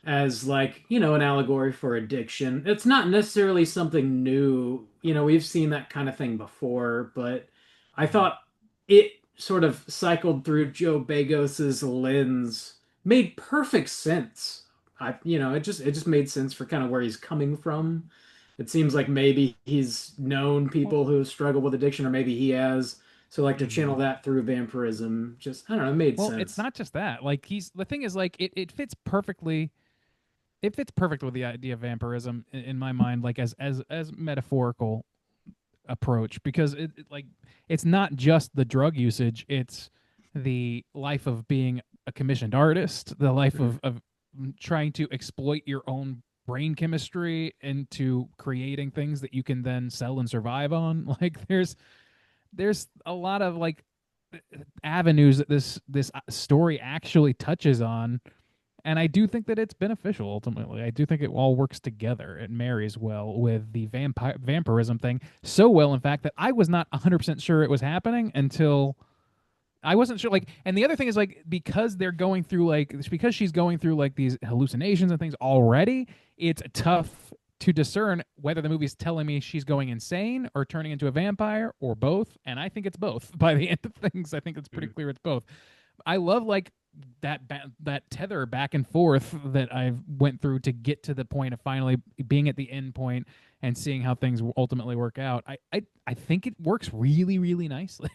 as like, an allegory for addiction. It's not necessarily something new. We've seen that kind of thing before, but I thought it sort of cycled through Joe Bagos's lens, made perfect sense. It just made sense for kind of where he's coming from. It seems like maybe he's known people who struggle with addiction, or maybe he has. So like to channel that through vampirism, just I don't know, it made Well, sense. it's not just that. Like the thing is like it fits perfectly. It fits perfect with the idea of vampirism in my mind, like as metaphorical approach, because like it's not just the drug usage; it's the life of being a commissioned artist, the life of trying to exploit your own brain chemistry into creating things that you can then sell and survive on. Like there's a lot of like avenues that this story actually touches on, and I do think that it's beneficial ultimately. I do think it all works together. It marries well with the vampirism thing, so well in fact that I was not 100% sure it was happening until I wasn't sure. Like, and the other thing is like because they're going through like it's because she's going through like these hallucinations and things already. It's tough to discern whether the movie's telling me she's going insane or turning into a vampire or both. And I think it's both. By the end of things, I think it's pretty clear it's both. I love like that tether back and forth that I went through to get to the point of finally being at the end point and seeing how things ultimately work out. I think it works really really nicely.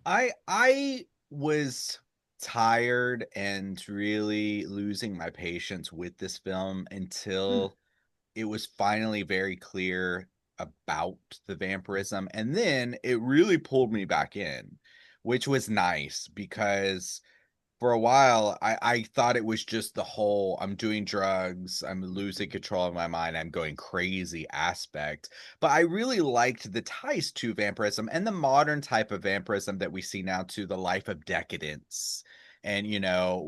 I was tired and really losing my patience with this film Hmm. until it was finally very clear about the vampirism, and then it really pulled me back in, which was nice because for a while I thought it was just the whole I'm doing drugs, I'm losing control of my mind, I'm going crazy aspect. But I really liked the ties to vampirism and the modern type of vampirism that we see now, to the life of decadence. And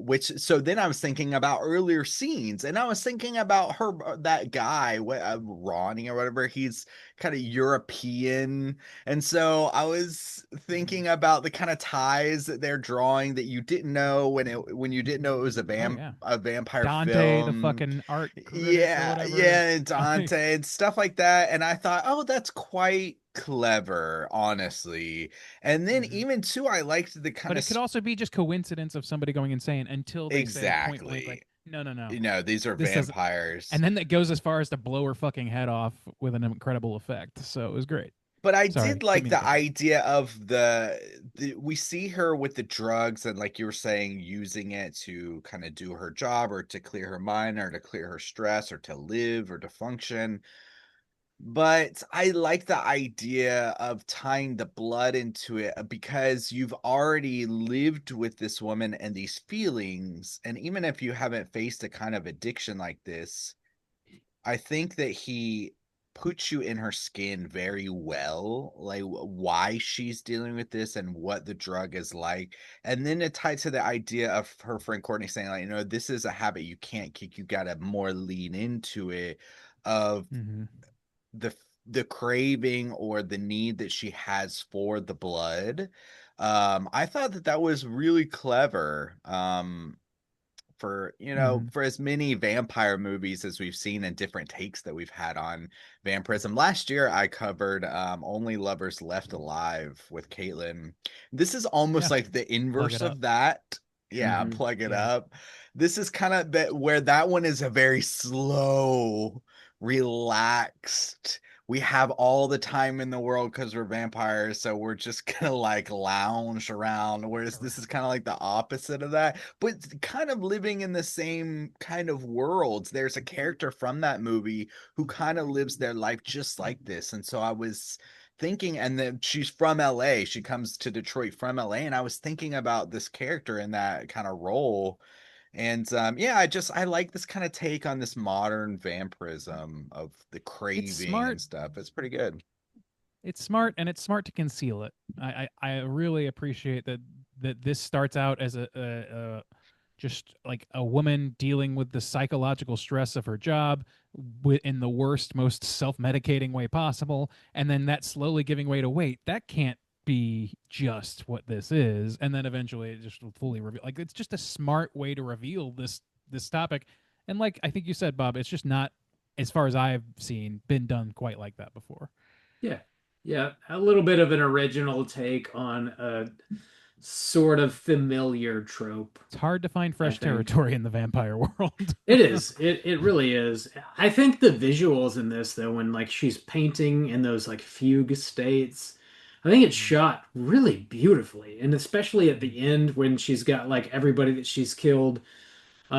which, so then I was thinking about earlier scenes, and I was thinking about her, that guy, Ronnie or whatever, he's kind of European, and so I was thinking about the kind of ties that they're drawing that you didn't know when you didn't know it was Oh yeah, a vampire Dante, the film. fucking art critic or Yeah, whatever. yeah, and Dante and stuff like that. And I thought, oh, that's quite clever, honestly. And then Mhm. even too, I liked the kind But of it could also be just coincidence of somebody going insane until they say point blank, exactly. like, no, no, no, These are this doesn't. vampires. And then that goes as far as to blow her fucking head off with an incredible effect. So it was great. But I did Sorry, didn't like mean to the cut you off. idea of the we see her with the drugs, and like you were saying, using it to kind of do her job, or to clear her mind, or to clear her stress, or to live, or to function. But I like the idea of tying the blood into it, because you've already lived with this woman and these feelings. And even if you haven't faced a kind of addiction like this, I think that he puts you in her skin very well, like why she's dealing with this and what the drug is like. And then it tied to the idea of her friend Courtney saying, like, this is a habit you can't kick, you gotta more lean into it, of Mm-hmm. the the craving or the need that she has for the blood. I thought that that was really clever. For Mm-hmm. for as many vampire movies as we've seen, and different takes that we've had on vampirism. Last year I covered Only Lovers Left Alive with Caitlin. This is almost Yeah, like the plug inverse it up. of that. Yeah, Hmm. plug it Yeah, up. This is kind of that, where that one is a very slow, relaxed, we have all the time in the world because we're vampires, so we're just gonna like lounge around. Whereas this is kind of like the opposite of that, but kind of living in the same kind of worlds. There's a character from that movie who kind of lives their life just like this. And so I was thinking, and then she's from LA, she comes to Detroit from LA, and I was thinking about this character in that kind of role. And yeah, I like this kind of take on this modern vampirism of the it's craving smart. and stuff. It's pretty good. It's smart, and it's smart to conceal it. I really appreciate that this starts out as a just like a woman dealing with the psychological stress of her job in the worst, most self-medicating way possible, and then that slowly giving way to wait. That can't be just what this is, and then eventually it just will fully reveal. Like it's just a smart way to reveal this topic, and like I think you said, Bob, it's just not, as far as I've seen, been done quite like that before. Yeah. Yeah. A little bit of an original take on a sort of familiar trope, It's hard to find I fresh think. territory in the vampire world. It is. It really is. I think the visuals in this though, when like she's painting in those like fugue states, I think it's Mhm. shot really beautifully. And especially at Mhm. the end when she's got like everybody that she's killed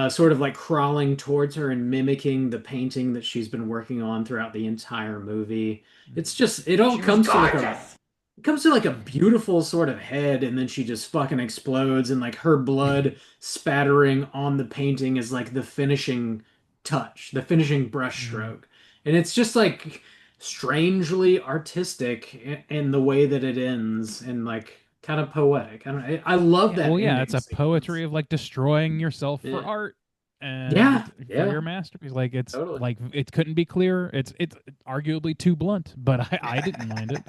sort of like crawling towards her and mimicking the painting that she's been working on throughout the entire movie. It's just it all She was comes to like a gorgeous. it comes to like a beautiful sort of head, and then she just fucking explodes, and like her blood spattering on the painting is like the finishing touch, the finishing Mhm. brushstroke. And it's just like strangely artistic in the way that it ends, and like kind of poetic. I love that Well, yeah, ending it's a sequence. poetry of like destroying yourself for Yeah. art Yeah, and for yeah, your masterpiece. Like it's totally. like it couldn't be clearer. It's arguably too blunt, but I didn't mind it.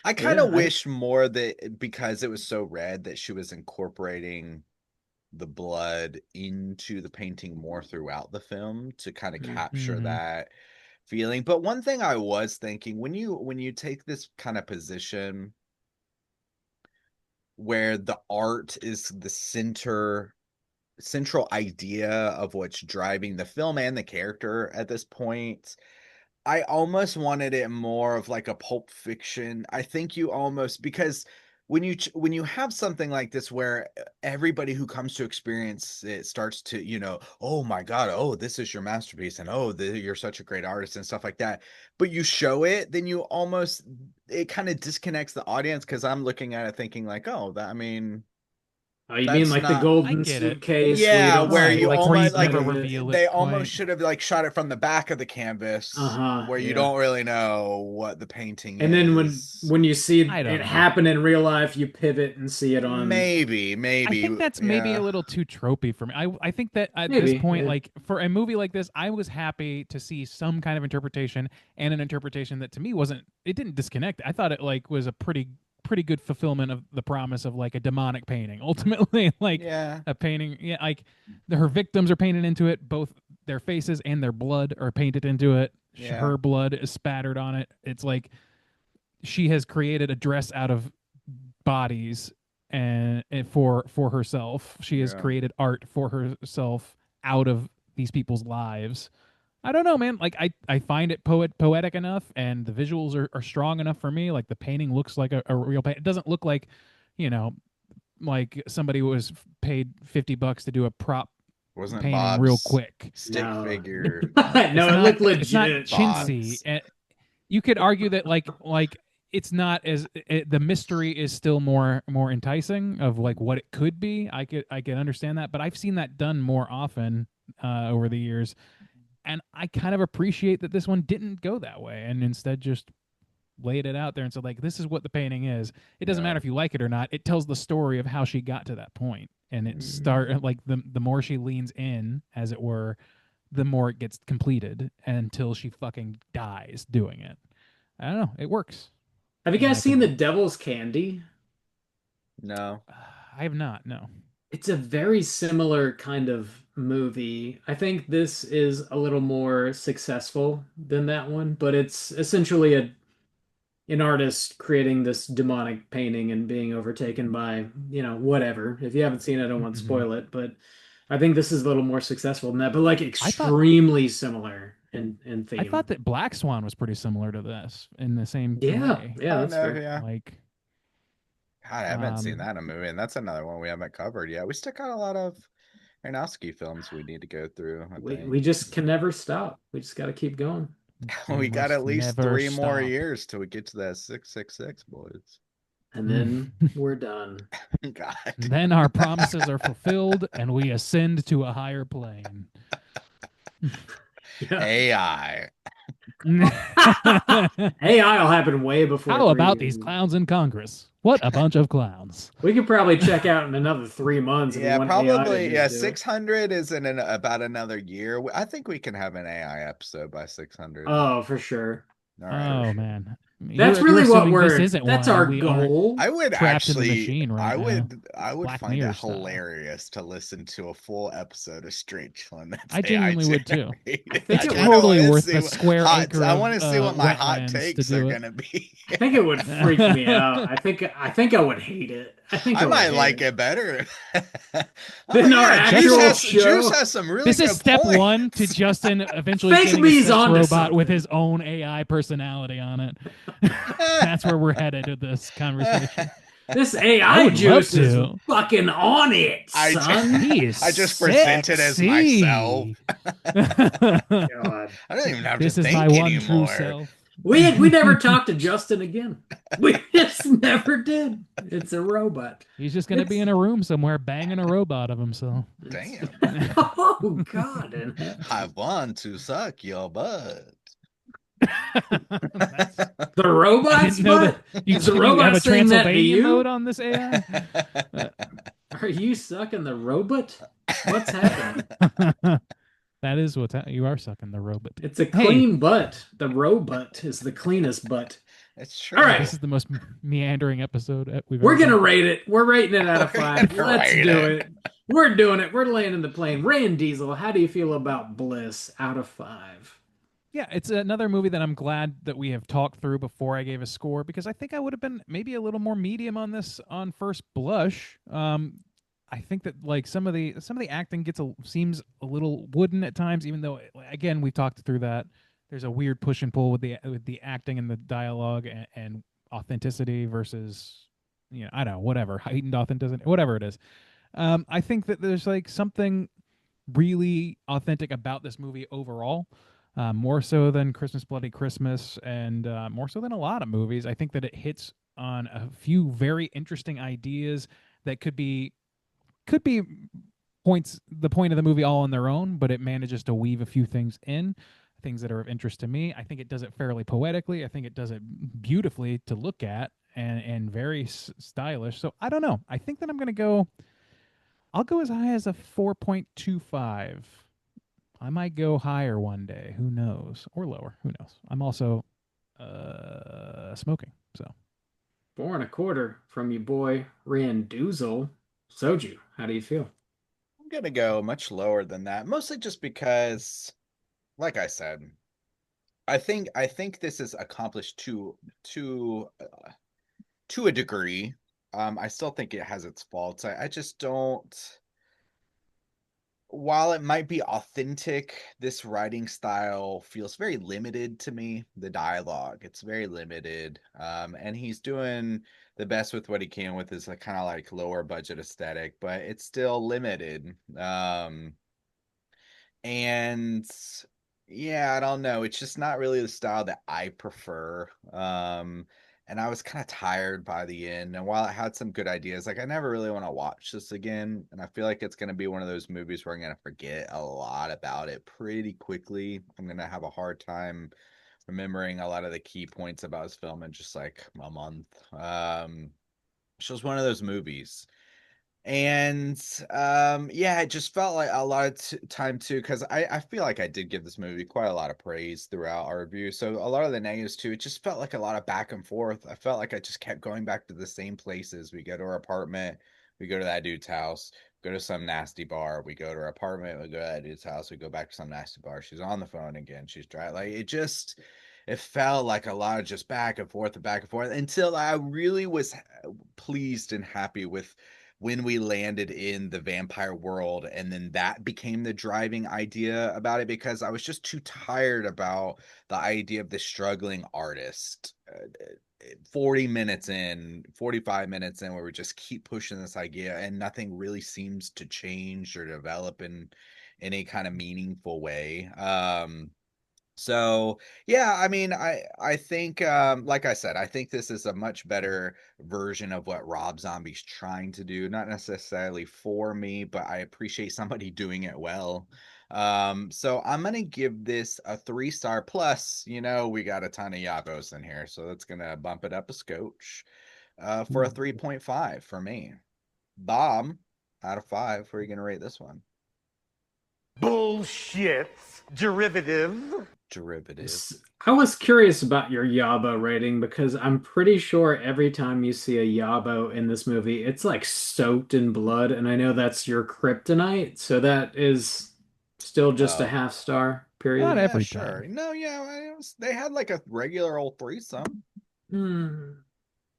I kind Yeah, of wish more that because it was so red that she was incorporating the blood into the painting more throughout the film to kind of capture Mhm. that feeling. But one thing I was thinking, when you take this kind of position where the art is the central idea of what's driving the film and the character at this point, I almost wanted it more of like a Pulp Fiction. I think you almost, because when you have something like this where everybody who comes to experience it starts to, oh my God, oh, this is your masterpiece, and oh, you're such a great artist and stuff like that. But you show it, then you almost, it kind of disconnects the audience, because I'm looking at it thinking like, oh, that, I mean, Oh, you mean that's like the not, I golden get it. suitcase where you yeah, don't where see Right, you like what's where you almost like inside never of it? reveal it they quite. almost should have like shot it from the back of the canvas Uh-huh, where you yeah. don't really know what the painting And then is. when you see I it don't know. happen in real life, you pivot and see it on. I Maybe, think that's maybe a yeah. little too tropey for me. I think that at this Maybe, point, yeah. like for a movie like this, I was happy to see some kind of interpretation, and an interpretation that to me wasn't, it didn't disconnect. I thought it like was a pretty good fulfillment of the promise of like a demonic painting. Ultimately, like Yeah, a painting, yeah, like her victims are painted into it, both their faces and their blood are painted into it. yeah, Her blood is spattered on it. It's like she has created a dress out of bodies and for herself. She has yeah. created art for herself out of these people's lives. I don't know, man. Like I find it poetic enough, and the visuals are strong enough for me. Like the painting looks like a real paint. It doesn't look like, you know, like somebody was paid $50 to do a prop Wasn't painting real Bob's quick. stick No. figure It's No, it not looked it's not legit. chintzy. Bob's? You could argue that like it's not as the mystery is still more enticing of like what it could be. I could understand that, but I've seen that done more often over the years, and I kind of appreciate that this one didn't go that way and instead just laid it out there and said like this is what the painting is. It doesn't Yeah, matter if you like it or not. It tells the story of how she got to that point, and it start like the more she leans in, as it were, the more it gets completed until she fucking dies doing it. I don't know. It works, Have you in my guys seen The opinion. Devil's Candy? no. I have not. No. It's a very similar kind of movie. I think this is a little more successful than that one, but it's essentially an artist creating this demonic painting and being overtaken by, whatever. If you haven't seen it, I don't want to Mhm. spoil it, but I think this is a little more successful than that, but like I thought extremely similar in I theme. thought that Black Swan was pretty similar to this in the same Yeah, way. yeah, Oh that's no, fair. yeah. Like, God, I haven't seen um, that in a movie, and that's another one we haven't covered yet. We still got a lot of Aronofsky films we need to go through, I We think. just can never stop. We just got to keep going. we We got must at least never 3 more stop. years till we get to that 666, boys. And then we're done. God. Then our promises are fulfilled, and we ascend to a higher plane. Yeah. AI. How AI will happen way before about 3 years. these clowns in Congress? What a bunch of clowns. We could probably check out in another 3 months if we Yeah, want AI to probably. Yeah, just do it. 600 is in about another year. I think we can have an AI episode by 600. Oh, for sure. All right. Oh Sure. man, That's you're really what assuming this isn't that's one, and our we aren't goal. I would trapped in the actually, machine right now, I would Black find it Mirror style. hilarious to listen to a full episode of Strange One that's I AI genuinely would too. I generated. think I it kind would of Totally want to worth see the square acre I of want to see what my hot wetlands to takes are do it. gonna be. I think it would freak me out. I think I would hate it. I think I I would might hate like it. it better. Oh Then our yeah, actual Juice show. has some really This is good step points. one to Justin eventually Fake getting a me's sex onto robot with something. his own AI personality on it. That's where we're headed with this conversation. This I AI would love juice is to. fucking on it, I son. He is I just presented as myself. sexy. God. I don't even have to This is my think one true anymore. self. We never talked to Justin again. We just never did. It's a robot. He's just gonna be in a room somewhere banging a robot of himself. Damn. Oh God in heaven. I want to suck your butt. That's, The I robot's didn't know that butt? you, Is the you have robot a saying that to Transylvania mode you? on this AI. Are you sucking the robot? What's happening? That is you are sucking the robot. It's a Hey, clean butt. The robot is the cleanest butt. It's All true. right. this is the most meandering episode we've We're ever gonna done. rate it. We're rating it out of We're 5. gonna Let's rate do it. it. We're doing it. We're landing the plane. Ray and Diesel, how do you feel about Bliss out of 5? Yeah, it's another movie that I'm glad that we have talked through before I gave a score because I think I would have been maybe a little more medium on this on first blush. I think that like some of the acting seems a little wooden at times, even though again we talked through that. There's a weird push and pull with the acting and the dialogue and authenticity versus I don't know, whatever, heightened authenticity, whatever it is. I think that there's like something really authentic about this movie overall, more so than Christmas Bloody Christmas, and more so than a lot of movies. I think that it hits on a few very interesting ideas that could be the point of the movie all on their own, but it manages to weave a few things in, things that are of interest to me. I think it does it fairly poetically. I think it does it beautifully to look at and very stylish. So I don't know. I think that I'll go as high as a 4.25. I might go higher one day. Who knows? Or lower. Who knows? I'm also smoking. So 4.25 from you boy Randuzel. Soju, how do you feel? I'm gonna go much lower than that, mostly just because, like I said, I think this is accomplished to a degree. I still think it has its faults. I just don't. While it might be authentic, this writing style feels very limited to me. The dialogue, it's very limited. And he's doing the best with what he can with his kind of like lower budget aesthetic, but it's still limited. And yeah, I don't know. It's just not really the style that I prefer. And I was kind of tired by the end. And while it had some good ideas, like I never really want to watch this again. And I feel like it's going to be one of those movies where I'm going to forget a lot about it pretty quickly. I'm going to have a hard time remembering a lot of the key points about his film in just like a month. It's just one of those movies. And yeah, it just felt like a lot of time too, because I feel like I did give this movie quite a lot of praise throughout our review. So a lot of the negatives too, it just felt like a lot of back and forth. I felt like I just kept going back to the same places. We go to our apartment, we go to that dude's house, go to some nasty bar, we go to our apartment, we go to that dude's house, we go back to some nasty bar. She's on the phone again, she's dry. Like it felt like a lot of just back and forth until I really was pleased and happy with when we landed in the vampire world, and then that became the driving idea about it, because I was just too tired about the idea of the struggling artist. 40 minutes in, 45 minutes in, where we just keep pushing this idea and nothing really seems to change or develop in any kind of meaningful way. So yeah, I mean, I think like I said, I think this is a much better version of what Rob Zombie's trying to do. Not necessarily for me, but I appreciate somebody doing it well. So I'm gonna give this a 3 star plus. We got a ton of Yabos in here, so that's gonna bump it up a scotch. For a 3.5 for me. Bob, out of 5, where are you gonna rate this one? Bullshit. Derivative. Derivative. I was curious about your Yabo rating because I'm pretty sure every time you see a Yabo in this movie, it's like soaked in blood, and I know that's your kryptonite, so that is still just a Oh. half star, Not period. Yeah, every sure. time. No, yeah, they had like a regular old threesome. Hmm.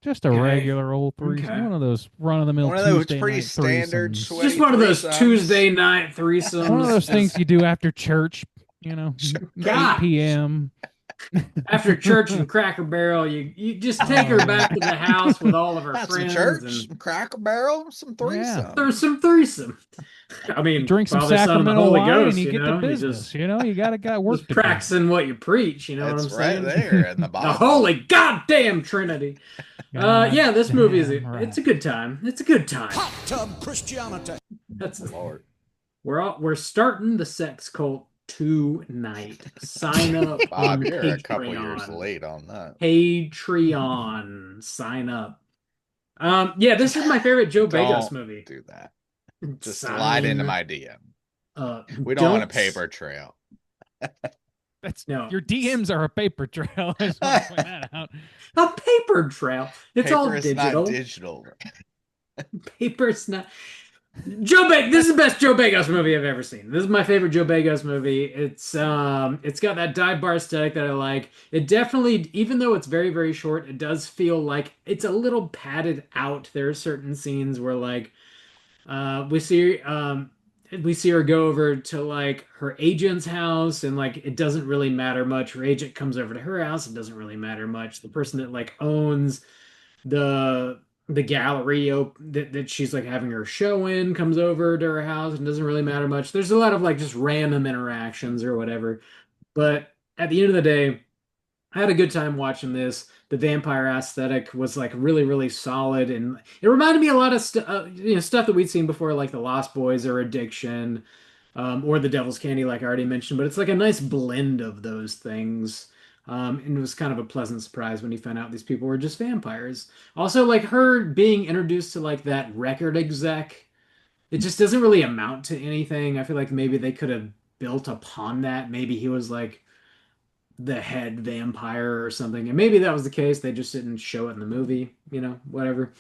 Just a Okay. regular old threesome, Okay. one of those run-of-the-mill One of those Tuesday pretty night standard threesomes. It's just sweaty one of those threesomes. Tuesday night One of threesomes. those things Just you do after church, God. 8 p.m. after church and Cracker Barrel, you just take her back to the house with all of her Got some friends church, and some Cracker Barrel, some threesome. there's some threesome. I You mean, drink some Father, Son, and the Sacramento Holy wine Ghost, and you get to you business. You got work just to do. practicing what you preach, you know what I'm It's right saying? there in the The Bible. holy goddamn Trinity. Yeah, this movie is Goddamn it's a right. good time. It's a good time. Hot tub Christianity. That's Lord. we're starting the sex cult tonight. Sign up Bob, on you're a couple years Patreon. late on that. Patreon. Sign up. Yeah, this is my favorite Joe Begos Don't movie. do that. Just slide into Sign my DM. We don't want a don't paper trail. That's no your DMs are a paper trail. I just want to point that out. a paper trail. It's Paper all is digital. not digital. Paper's not. This is the best Joe Begos movie I've ever seen. This is my favorite Joe Begos movie. It's got that dive bar aesthetic that I like. It definitely, even though it's very, very short, it does feel like it's a little padded out. There are certain scenes where like we see her go over to like her agent's house and like it doesn't really matter much. Her agent comes over to her house, it doesn't really matter much. The person that like owns the gallery that she's like having her show in comes over to her house and doesn't really matter much. There's a lot of like just random interactions or whatever. But at the end of the day, I had a good time watching this. The vampire aesthetic was like really, really solid, and it reminded me a lot of stuff that we'd seen before, like The Lost Boys or Addiction, or The Devil's Candy, like I already mentioned. But it's like a nice blend of those things. And it was kind of a pleasant surprise when you found out these people were just vampires. Also, like her being introduced to like that record exec, it just doesn't really amount to anything. I feel like maybe they could have built upon that. Maybe he was like the head vampire or something. And maybe that was the case. They just didn't show it in the movie, whatever.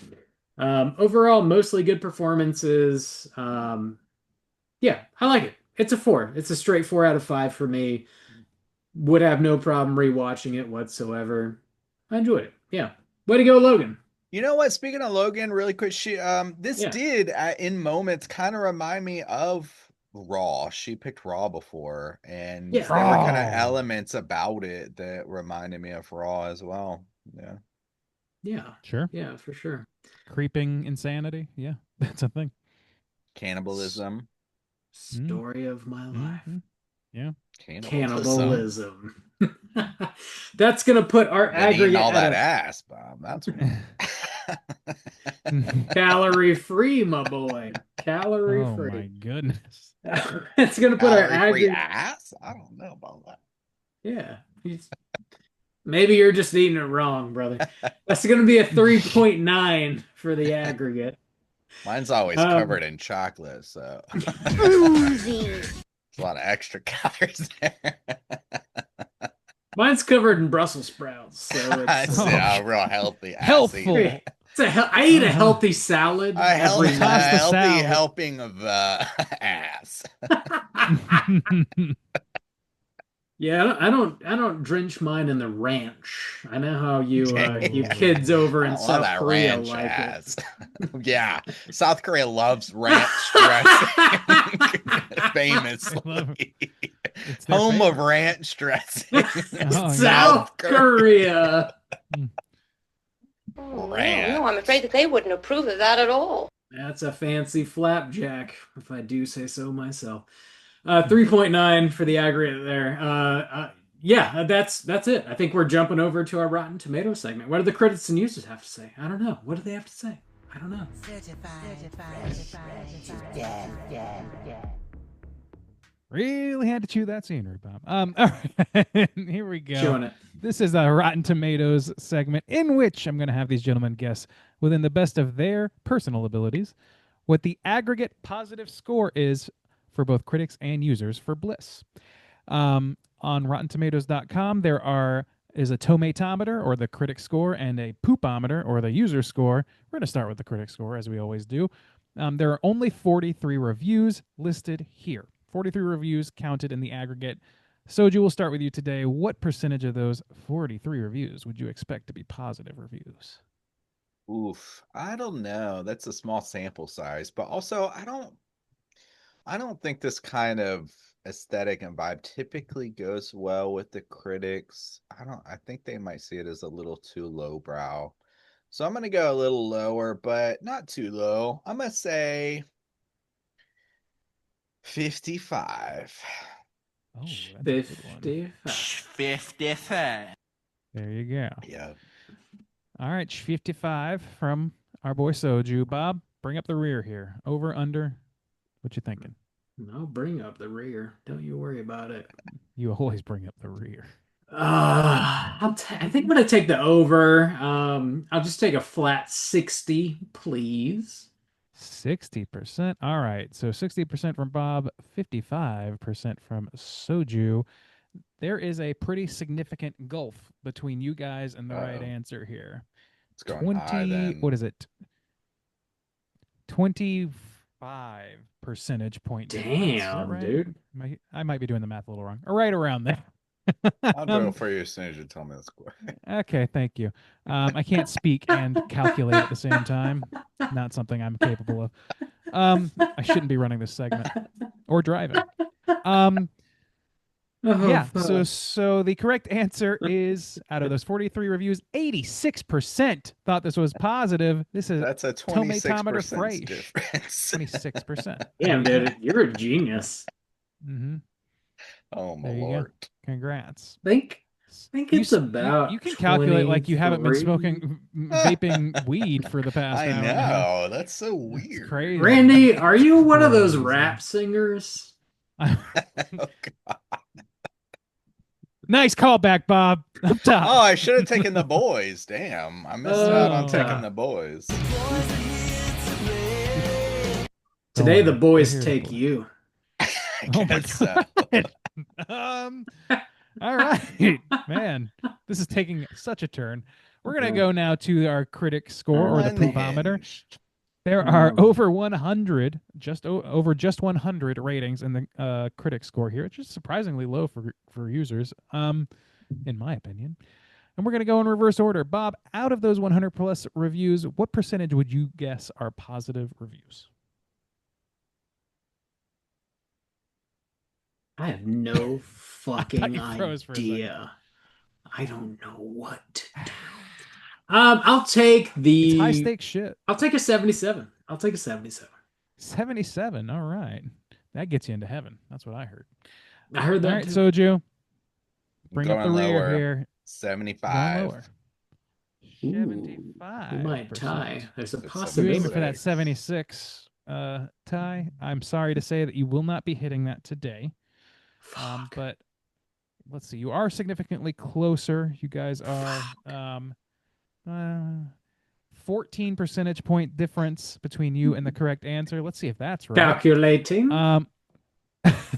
Overall, mostly good performances. Yeah, I like it. It's a 4. It's a straight 4 out of 5 for me. Would have no problem rewatching it whatsoever. I enjoyed it. Yeah. Way to go, Logan. You know what? Speaking of Logan, really quick, this Yeah. did in moments kind of remind me of Raw. She picked Raw before, and Yeah. there were kind of Raw. elements about it that reminded me of Raw as well. Yeah. Yeah. Sure. Yeah, for sure. Creeping insanity. Yeah, that's a thing. Cannibalism. Story of my life. Mhm. Yeah. Cannibalism. That's gonna put our Been eating aggregate all that at ass, Bob. That's calorie free, my boy. Calorie Oh free. my goodness. It's gonna put our calorie-free aggregate. ass. I don't know about that. Yeah. Maybe you're just eating it wrong, brother. That's gonna be a 3.9 for the aggregate. Mine's always covered in chocolate, so Boozy. a lot of extra calories there. Mine's covered in Brussels sprouts, so It's it's real healthy. Healthful. I eat a healthy salad A healthy, every Toss night. the healthy salad. helping of ass. Yeah, I don't drench mine in the ranch. I know how you kids over I in love South that Korea ranch like ass. Yeah, South Korea loves ranch dressing. Famously. It's their Home of favorite. ranch dressing. it. Oh, yeah. South Korea. Ranch. No, I'm afraid that they wouldn't approve of that at all. That's a fancy flapjack, if I do say so myself. 3.9 for the aggregate there. Yeah, that's it. I think we're jumping over to our Rotten Tomatoes segment. What do the critics and users have to say? I don't know. What do they have to say? I don't know. Really had to chew that scenery, Bob. All right. Here we go. Chewing it. This is a Rotten Tomatoes segment in which I'm going to have these gentlemen guess, within the best of their personal abilities, what the aggregate positive score is for both critics and users for Bliss. On RottenTomatoes.com, there is a tomatometer, or the critic score, and a poopometer, or the user score. We're going to start with the critic score, as we always do. There are only 43 reviews listed here. 43 reviews counted in the aggregate. Soju, we'll start with you today. What percentage of those 43 reviews would you expect to be positive reviews? Oof, I don't know. That's a small sample size, but also I don't think this kind of aesthetic and vibe typically goes well with the critics. I think they might see it as a little too lowbrow. So I'm going to go a little lower, but not too low. I'm going to say 55. Oh, that's a good one. 55. 55. There you go. Yeah. All right, 55 from our boy Soju. Bob, bring up the rear here. Over, under, what you thinking? I'll bring up the rear. Don't you worry about it. You always bring up the rear. I think I'm gonna take the over. I'll just take a flat 60, please. 60%. All right. So 60% from Bob, 55% from Soju. There is a pretty significant gulf between you guys and the right Uh-oh. answer here. It's going high 20, then. what is it? 25 percentage point difference. Is that Damn, right? dude. I might be doing the math a little wrong. Or right around there. I'll do it for you as soon as you tell me the score. Okay, thank you. I can't speak and calculate at the same time. Not something I'm capable of. I shouldn't be running this segment or driving. Oh, Yeah. fuck. So the correct answer is out of those 43 reviews, 86% thought this was positive. This is That's a tomatometer 26% fresh. difference. 26%. Damn, dude, you're a genius. Mm-hmm. Oh my There you lord. go. Congrats. Think You, it's s- about you can calculate like you haven't been 23. smoking, vaping weed for the past I hour and a half. know. That's so It's weird. crazy. Randy, are you one of those Crazy. rap singers? Oh, God. Nice callback, Bob. Up top. Oh, I should have taken the boys. Damn. I missed out on taking the boys. Don't Today the worry, boys we're here to take play. you. I Oh my guess so. God. All right, man. This is taking such a turn. We're gonna go now to our critic score or the poovometer. Unhinged. There are over 100, over just 100 ratings in the critic score here, which is surprisingly low for users, in my opinion. And we're gonna go in reverse order. Bob, out of those 100 plus reviews, what percentage would you guess are positive reviews? I have no fucking you froze for a second. idea. I don't know what to do. I'll take It's high the. stakes shit. I'll take a 77. I'll take a 77. 77. All right. That gets you into heaven. That's what I heard. I heard that All right, too. Soju. Bring up the Going rear lower. here. Going 75. lower. Ooh, 75. we might tie. There's a It's You aiming for that possibility. 76 tie. I'm sorry to say that you will not be hitting that today. Fuck. But let's see. You are significantly closer. You guys are 14 percentage point difference between you and the correct answer. Let's see if that's right. Calculating. I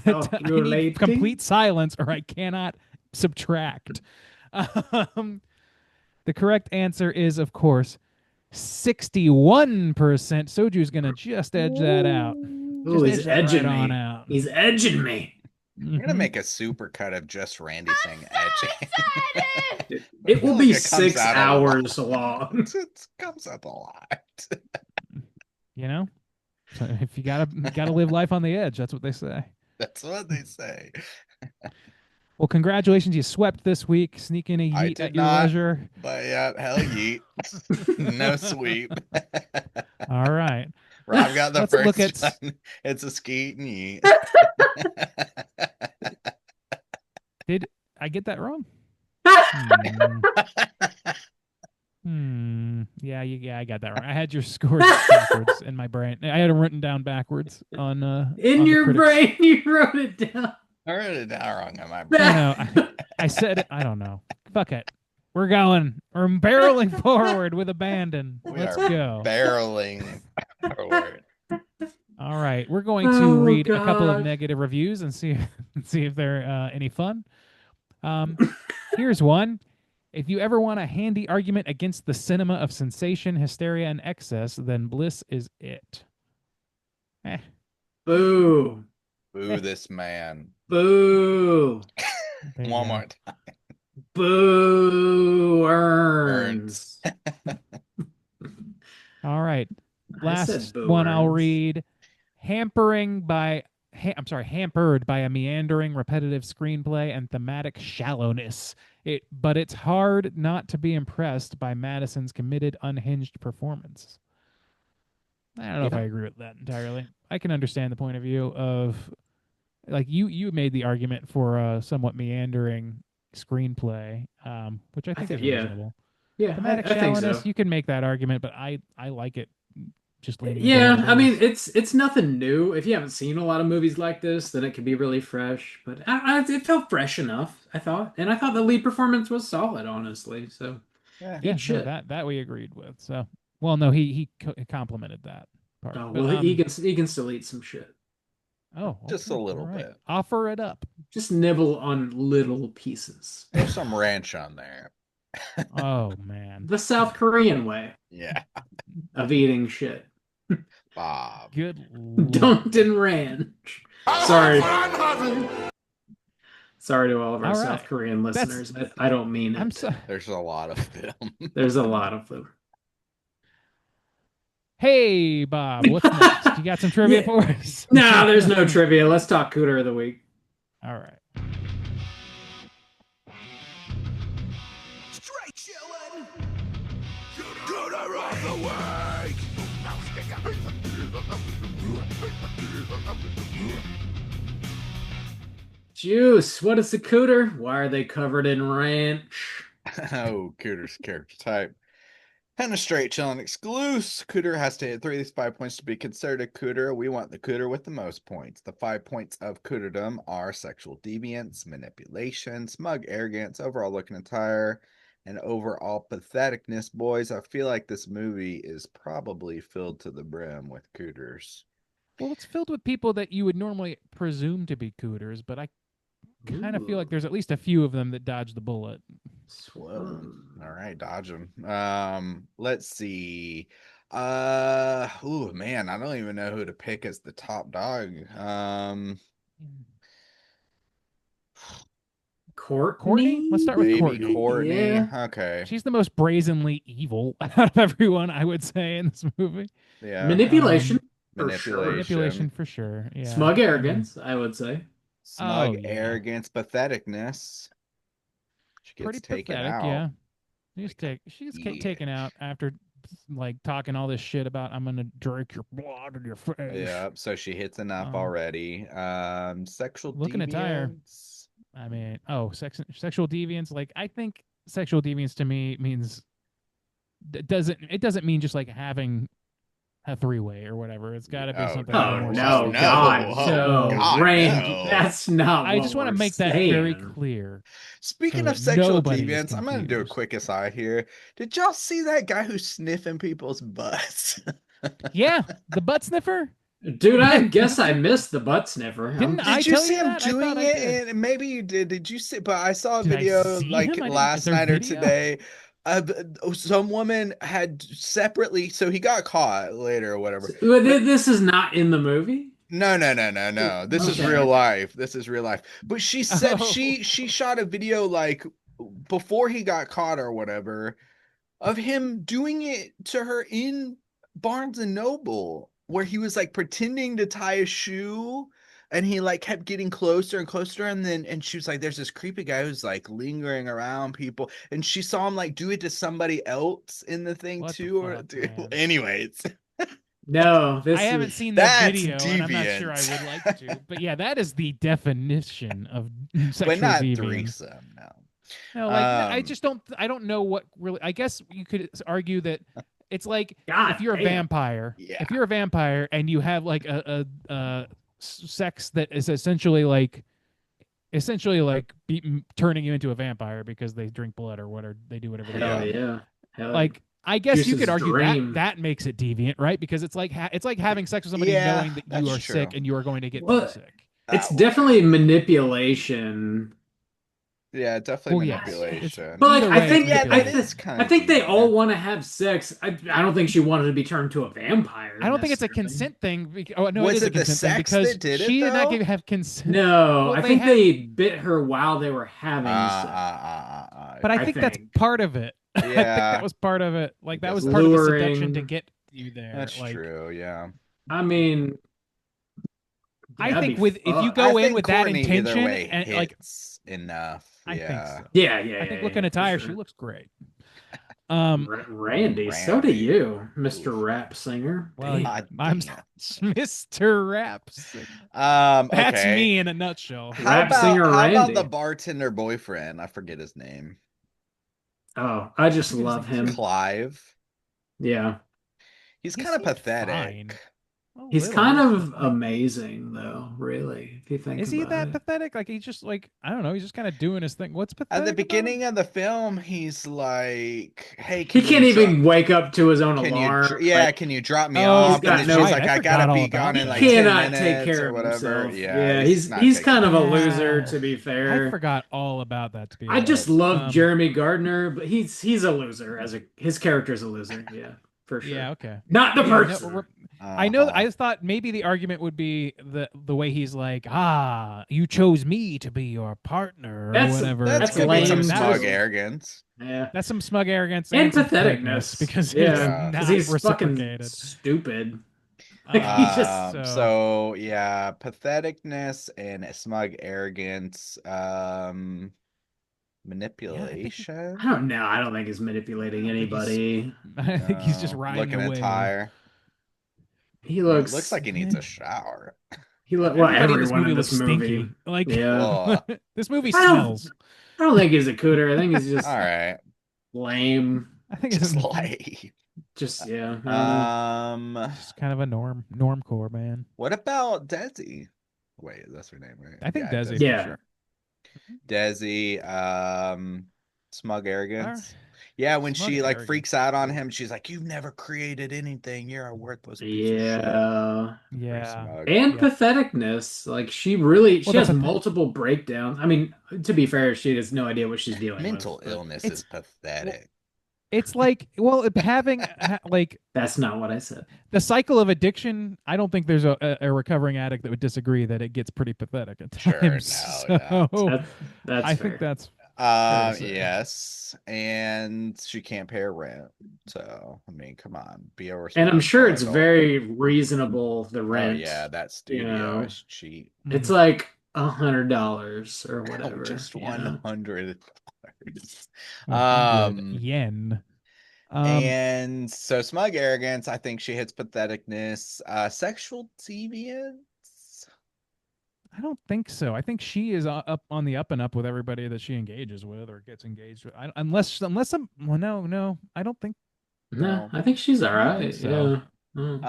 Calculating. need complete silence or I cannot subtract. The correct answer is, of course, 61%. Soju's going to just edge that out. Ooh, Just he's edge that edging right on me. out. He's edging me. I'm gonna make a super cut of just Randy saying edging. It will feel be like it comes 6 out a hours lot. long. It comes up a lot. You know, so if you gotta live life on the edge, that's what they say. That's what they say. Well, congratulations, you swept this week. Sneak in a I yeet did at your not, leisure. but yeah, hell yeet. No sweep. All right. Rob got the Let's first look at one. It's a skeet and yeet. Did I get that wrong? Yeah, I got that wrong. I had your scores backwards in my brain. I had them written down backwards on In on your brain, you wrote it down. I wrote it down wrong on my I brain. know. I said it. I don't know. Fuck it. We're going. We're barreling forward with abandon. Let's go. Barreling forward. All right. We're going to Oh, read a couple of God. negative reviews and see if they're any fun. Here's one. If you ever want a handy argument against the cinema of sensation, hysteria, and excess, then Bliss is it. Boo. Boo this man. Boo. There you One go. more time. Boo earns. All right. I said Last boo one I'll earns. read. Hampered by a meandering, repetitive screenplay and thematic shallowness. But it's hard not to be impressed by Madison's committed, unhinged performance. I don't know if I agree with that entirely. I can understand the point of view of, like, you made the argument for a somewhat meandering screenplay, which I think is reasonable. Yeah, Thematic I think shallowness, so. you can make that argument, but I like it just leaning into Yeah, I mean, hobos. it's nothing new. If you haven't seen a lot of movies like this, then it can be really fresh. But it felt fresh enough, I thought, and I thought the lead performance was solid, honestly. So Yeah. Yeah, eat no, shit. that we agreed with. So, well, no, he complimented that part. Oh But well, he can still eat some shit. oh, Just a okay, all little right, bit. offer it up. Just nibble on little pieces. There's some ranch on there. Oh man, The South Korean way Yeah, of eating shit. Bob. good lord. Dunkin' Ranch. Sorry. Sorry to all of our All South right, Korean that's. listeners. I don't mean I'm it. so. There's a lot of them. There's a lot of them. Hey, Bob, what's next? You got some trivia Yeah. for us? No, there's no trivia. Let's talk Cooter of the Week. All right. Straight chillin'. Gooder of the week. Juice, what is the Cooter? Why are they covered in ranch? Oh, Cooter's character type. And a straight chillin' exclusive. Cooter has to hit 3 of these 5 points to be considered a cooter. We want the cooter with the most points. The 5 points of cooterdom are sexual deviance, manipulation, smug arrogance, overall look and attire, and overall patheticness. Boys, I feel like this movie is probably filled to the brim with cooters. Well, it's filled with people that you would normally presume to be cooters, but I kind of feel like there's at least a few of them that dodge the bullet. Whoa. All right, dodge them. Let's see. Oh man, I don't even know who to pick as the top dog. Courtney? Let's start with Maybe Courtney. Courtney. Yeah. Okay. She's the most brazenly evil out of everyone, I would say, in this movie. Yeah. Manipulation. For Manipulation. sure. Manipulation for sure. Yeah. Smug arrogance, I would say. Smug Oh, yeah. arrogance, patheticness. She gets Pretty taken pathetic, out. yeah. She's Yeah. taken out after like talking all this shit about I'm gonna drink your blood in your face. Yeah, so she hits enough already. Sexual Looking at tire. deviance. I mean, sexual deviance. Like, I think sexual deviance to me means doesn't mean just like having a three-way or whatever. It's got to be something a Oh little more no, specific. God, Oh, no, God, Randy, no. that's not. I just want to make that very saying. clear. Speaking so of that sexual nobody is deviance, I'm going to do a confused. quick aside here. Did y'all see that guy who's sniffing people's butts? Yeah, the butt sniffer. Dude, I guess I missed the butt sniffer. Didn't I Did you tell see you him that? I doing thought I it? did. And maybe you did. Did you see? But I saw a Did I video see like him? Is last there night or video? today. Some woman had separately, so he got caught later or whatever. Well, this is not in the movie. No. This is Okay. real life. This is real life. But she said Oh. she shot a video like before he got caught or whatever of him doing it to her in Barnes and Noble, where he was like pretending to tie a shoe and he like kept getting closer and closer, and she was like, there's this creepy guy who's like lingering around people, and she saw him like do it to somebody else in the thing What the too. Or fuck, man? anyways, No, this I haven't is seen the That's video, and I'm not sure I would like to. But yeah, that is the definition of sexual but not deviance. threesome. No. No, like I Um, just don't. I don't know what really. I guess you could argue that it's like God if you're a damn. vampire. Yeah. If you're a vampire and you have like a sex that is essentially like turning you into a vampire because they drink blood or whatever they do whatever they hell do. yeah. Hell Like I guess you Juice's could argue dream. that makes it deviant, right? Because it's like having sex with somebody Yeah, knowing that you that's are true. sick and you are going to get Well, them sick. it's definitely manipulation. Yeah, definitely Well, yes, manipulation. But like, Either I way, think it's I manipulation. think I think they all want to have sex. I don't think she wanted to be turned to a vampire. I don't think it's a necessarily. consent thing. Oh no, Was it is a it the consent thing sex because that did it, she did not though? have consent. No, Well, I they think had- they bit her while they were having sex. But I I think that's think. part of it. I think Yeah. that was part of it. Like that was That's part of the seduction to luring. get you there. That's like, true. Yeah. I mean, I that'd think be with if you fun. go I in think with that Courtney either intention way and like hits enough. I think Yeah. so. Yeah. I think yeah, looking at for tire, sure. she looks great. Randy, so do Randy. you, Mr. Oof. Rap Singer. Well, God I'm damn. Mr. Raps. Okay. That's me in a nutshell. Rap singer how about Randy. the bartender boyfriend? I forget his name. Oh, I just Forget his love name, him. Clive. Yeah. He's He kind of seemed pathetic. fine. A He's little. kind of amazing, though. Really, if you think Is he about that it. pathetic? Like he's just like I don't know. He's just kind of doing his thing. What's At the pathetic about him? beginning of the film, he's like, "Hey, He can can't you even wake up to his own can you alarm. yeah, Like, can you drop me Oh, off?" And got then no- she's right. like, I "I gotta forgot all be gone about in he that. like 10 cannot take minutes care or of whatever." himself. Yeah, he's not he's taking kind of a care loser, Yeah. to be I fair. forgot all about that. To be I just honest, love Jeremy Gardner, but he's a loser his character's a loser. Yeah, for sure. Yeah. Okay. Not the Yeah. person. I know. I Uh-huh. just thought maybe the argument would be the way he's like, you chose me to be your partner or That's whatever. That's that's could be some lame smug too. arrogance. Yeah. That's some smug arrogance And some patheticness patheticness. because it's Yeah. Yeah. Because not he's fucking reciprocated. stupid. Like he just So yeah, patheticness and smug arrogance, yeah, manipulation. I don't know. I don't think he's manipulating anybody. I think he's just No, riding looking the at wave. Tyre. He It looks looks like he needs a shower. well, Everybody in this everyone movie in looks this stinky. movie. Like Yeah. Oh, this movie I don't smells. I don't think he's a cooter. I think he's just all right. lame. I think it's Just late. Just yeah. I don't know. just kind of a normcore man. What about Desi? Wait, that's her name, right? I think Yeah, Desi. Yeah. For sure. Desi, smug arrogance. Alright. Yeah, when Smug she like arrogance. freaks out on him, she's like, "You've never created anything. You're a worthless piece of shit." Yeah. Very Yeah. smug. And Yeah. patheticness. Like she Well, has the multiple breakdowns. I mean, to be fair, she has no idea what she's dealing Mental with. But illness it's- is pathetic. It's like having like that's not what I said. the cycle of addiction. I don't think there's a recovering addict that would disagree that it gets pretty pathetic at Sure, times. no, So That's I fair. think that's fair to say. Yes, and she can't pay her rent. So, I mean, come on, be a And responsible I'm sure it's adult. very reasonable, the Oh rent. yeah, that you studio know. is cheap. It's like $100 or whatever. Just you know? $100. 100 yen. And so smug arrogance, I think she hits patheticness. Sexual deviance. I don't think so. I think she is up on the up and up with everybody that she engages with or gets engaged with. Unless I'm well, no, I don't think No, I think she's all I don't right. think so. Yeah. Mm.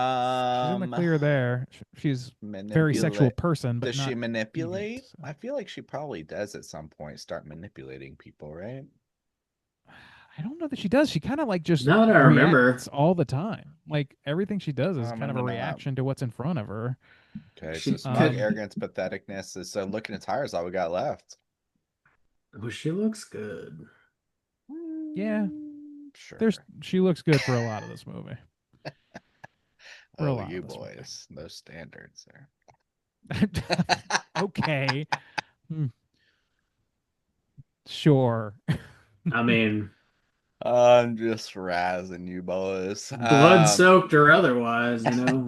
she's in the clear there. She's a very sexual person, but does she not manipulate? deviant, so. I feel like she probably does at some point start manipulating people, right? I don't know that she does. She kind of like just Now that I remember. reacts all the time. Like everything she does is I'm kind of a gonna know. reaction to what's in front of her. Okay, She so smug could- arrogance, patheticness is so looking at tires all we got left. Well, she looks good. Yeah. Sure. She looks good for a lot of this movie. For a Oh, lot you of this movie. boys, those standards there. Okay. Sure. I mean, I'm just razzing you boys. blood soaked or otherwise, you know.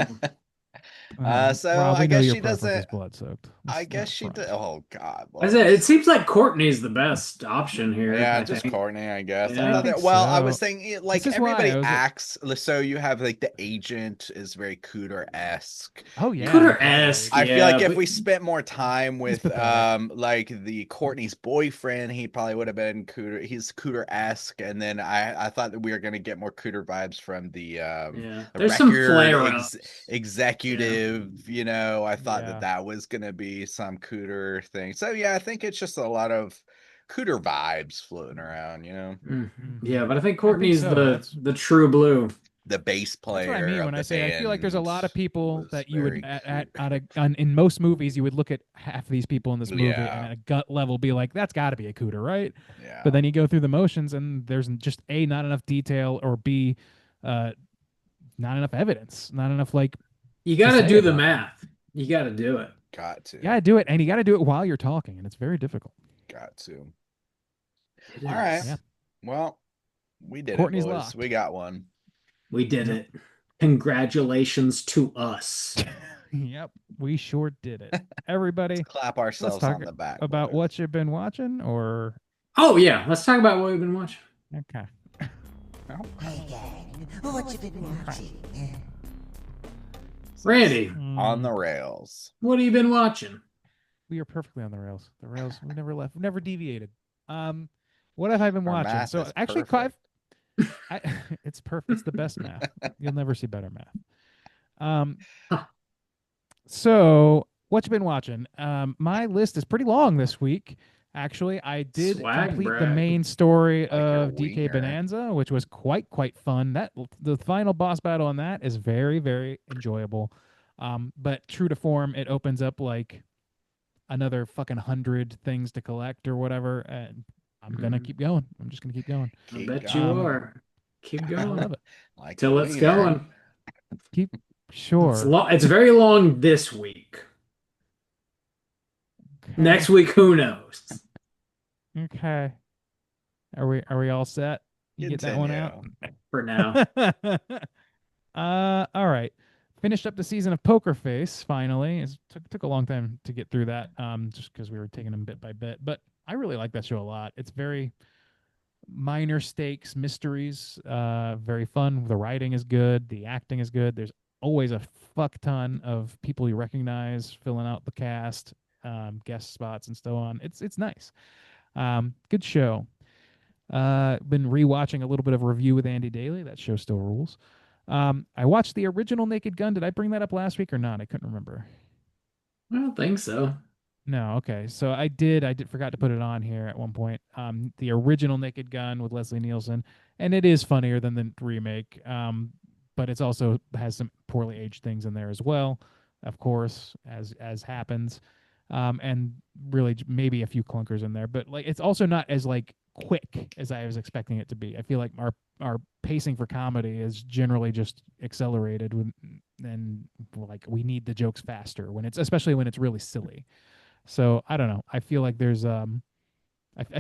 So Rob, we I know guess your she preference is doesn't. blood soaked. I guess she does. did. Oh God. I said, it seems like Courtney's the best option here. Yeah, I just think. Courtney, I guess. Yeah. I Another. think Well, I so. was saying, like This is why everybody I was- acts. So you have like the agent is very Cooter-esque. Oh yeah. Cooter-esque. I feel Yeah, like if but- we spent more time with pathetic. like the Courtney's boyfriend, he probably would have been Cooter. He's Cooter-esque, and then I thought that we were gonna get more Cooter vibes from the Yeah. the There's some record flare-ups. executive. You know, I thought Yeah. that was gonna be some Cooter thing. So yeah, I think it's just a lot of Cooter vibes floating around. You know, Yeah, but I think Courtney's so. the true blue. the bass player. That's what I mean of when I the say I feel like there's a lot of band people was that you would very in most movies you would look at half of these people in this movie Yeah. and at a gut level be like that's got to be a cooter, right? Yeah. But then you go through the motions and there's just A, not enough detail, or B, not enough evidence, not enough like You got to say do the about math. You got to do it. Got to. you gotta do it, and you gotta do it while you're talking, and it's very difficult. Got to. It All right. is. Yeah. Well, we did Courtney's it, boys. locked. We got one. We did it. Congratulations to us. Yep, we sure did it. Everybody, Let's clap let's ourselves talk on the back. about boys. what you've been watching, or Oh yeah, let's talk about what we've been watching. okay. Hey gang, what you been watching? Randy, On the rails. what have you been watching? We are perfectly on the rails. The rails. We never left. We never deviated. What have I been Our watching? math So is actually, perfect. I, it's perfect. It's the best math. You'll never see better math. Um, so what you been watching? My list is pretty long this week. Actually, I did Swag complete the brag. main story Like your of DK wiener. Bonanza, which was quite fun. That the final boss battle on that is very enjoyable. But true to form, it opens up like another fucking 100 things to collect or whatever, and I'm gonna Mhm. keep going. I'm just gonna keep going. I Keep bet you going. are. Keep I love going it. Like your till it's wiener. going. Keep sure. It's very long this week. Okay. Next week, who knows? Okay. Are we all set? You get that one out? Continue. For now. All right. Finished up the season of Poker Face finally. It took a long time to get through that, just because we were taking them bit by bit. But I really like that show a lot. It's very minor stakes mysteries, very fun. The writing is good, the acting is good. There's always a fuck ton of people you recognize filling out the cast, guest spots and so on. It's nice. Good show. Been rewatching a little bit of Review with Andy Daly. That show still rules. I watched the original Naked Gun. Did I bring that up last week or not? I couldn't remember. I don't think so. No, okay. So I did forgot to put it on here at one point. The original Naked Gun with Leslie Nielsen, and it is funnier than the remake. But it's also has some poorly aged things in there as well, of course, as happens. And really maybe a few clunkers in there, but like it's also not as like quick as I was expecting it to be. I feel like our pacing for comedy is generally just accelerated when and like we need the jokes faster when it's especially when it's really silly. So I don't know. I feel like there's I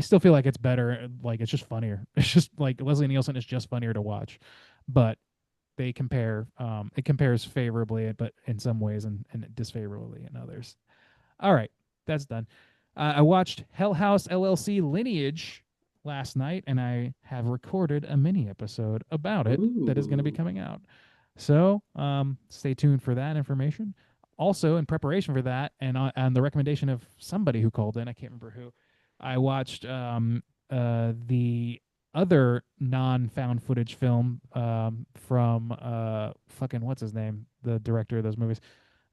still feel like it's better. Like it's just funnier. It's just like Leslie Nielsen is just funnier to watch, but they compare. It compares favorably, but in some ways and disfavorably in others. All right, that's done. I watched Hell House LLC Lineage last night, and I have recorded a mini episode about it that is going to be Ooh. coming out. So stay tuned for that information. Also, in preparation for that, and on the recommendation of somebody who called in, I can't remember who, I watched the other non-found footage film from fucking what's his name, the director of those movies.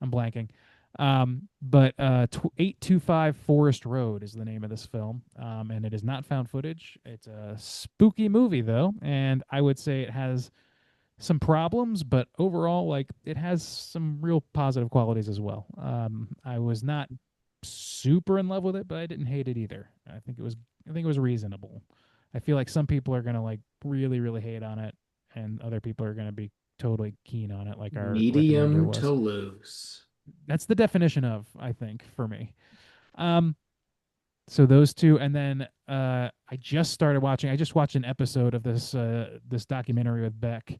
I'm blanking. But 825 Forest Road is the name of this film, and it is not found footage. It's a spooky movie though, and I would say it has some problems, but overall, like it has some real positive qualities as well. I was not super in love with it, but I didn't hate it either. I think it was reasonable. I feel like some people are gonna like really hate on it, and other people are gonna be totally keen on it, like our recommender Medium to was. loose. That's the definition of, I think, for me. Um, so those two, and then I just started watching. I just watched an episode of this documentary with Beck.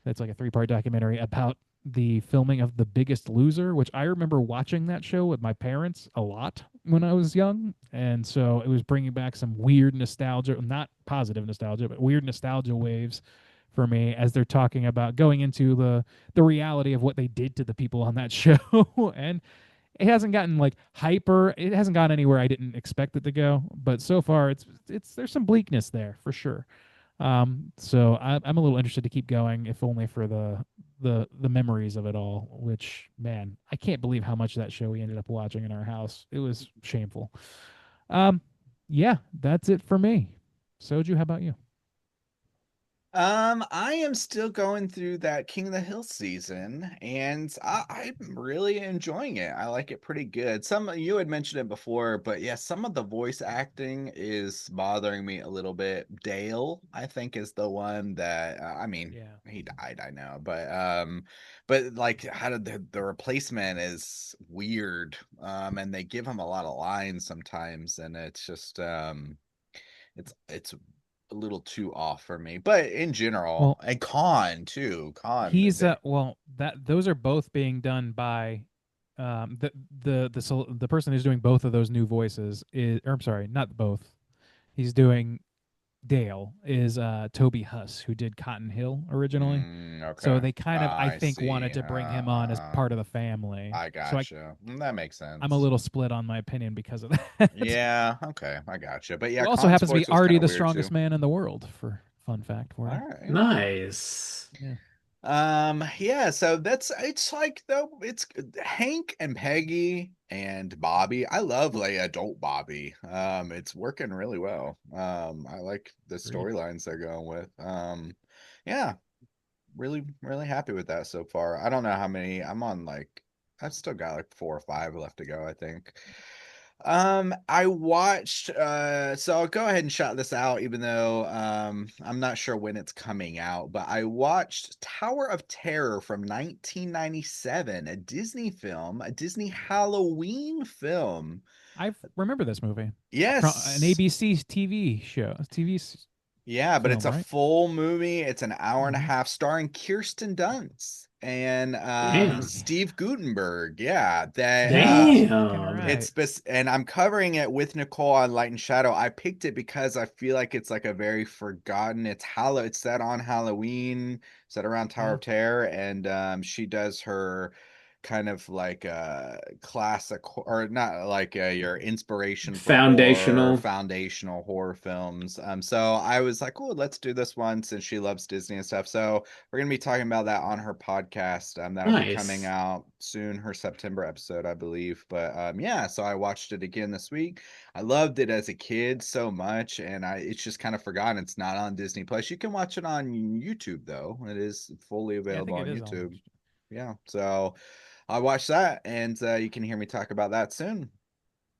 That's like a 3-part documentary about the filming of The Biggest Loser, which I remember watching that show with my parents a lot when I was young, and so it was bringing back some weird nostalgia, not positive nostalgia, but weird nostalgia waves for me as they're talking about going into the reality of what they did to the people on that show. And it hasn't gotten like hyper. It hasn't gone anywhere I didn't expect it to go. But so far, it's there's some bleakness there for sure. So I'm a little interested to keep going, if only for the memories of it all. Which man, I can't believe how much that show we ended up watching in our house. It was shameful. Um, yeah, that's it for me. Soju, how about you? I am still going through that King of the Hill season, and I'm really enjoying it. I like it pretty good. Some you had mentioned it before, but yeah, some of the voice acting is bothering me a little bit. Dale, I think, is the one that I mean, Yeah. he died, I know, but like, how did the replacement is weird, and they give him a lot of lines sometimes, and it's just it's a little too off for me. But in general, Well, and Khan too. Khan, he's well that those are both being done by the person who's doing both of those new voices is, or I'm sorry, not both. He's doing Dale is Toby Huss, who did Cotton Hill originally. So okay. they kind of, I I think, see. wanted to bring him on as part of the family. I So gotcha. That makes I'm a sense. little split on my opinion because of that. Yeah, okay, I gotcha. But yeah, Who also Khan's happens to be voice was kind already of the weird strongest too. man in the world, for fun fact for All you. right. Nice. Yeah. Yeah, so it's like though it's Hank and Peggy and Bobby. I love like adult Bobby. It's working really well. I like the Agreed. storylines they're going with. Yeah, really, really happy with that so far. I don't know how many I'm on, like I've still got like 4 or 5 left to go, I think. I watched so I'll go ahead and shout this out even though I'm not sure when it's coming out, but I watched Tower of Terror from 1997, a Disney film, a Disney Halloween film. I remember this movie from an Yes. ABC TV show, Yeah, but it's film, a right? full movie. It's an hour and a Hmm. half starring Kirsten Dunst and Damn. Steve Gutenberg. Yeah, that Yes, fucking Damn. right. and I'm covering it with Nicole on Light and Shadow. I picked it because I feel like it's like a very forgotten. It's set on Halloween, set around Tower Yeah. of Terror, and she does her kind of like classic or not like your inspiration for horror, Foundational. foundational horror films. So I was like, oh, let's do this one since she loves Disney and stuff. So we're gonna be talking about that on her podcast. That'll be coming Nice. out soon, her September episode, I believe. But yeah, so I watched it again this week. I loved it as a kid so much, and it's just kind of forgotten. It's not on Disney Plus. You can watch it on YouTube though. It is fully Yeah, I available think it on is on. YouTube. Yeah, so I watched that, and you can hear me talk about that soon.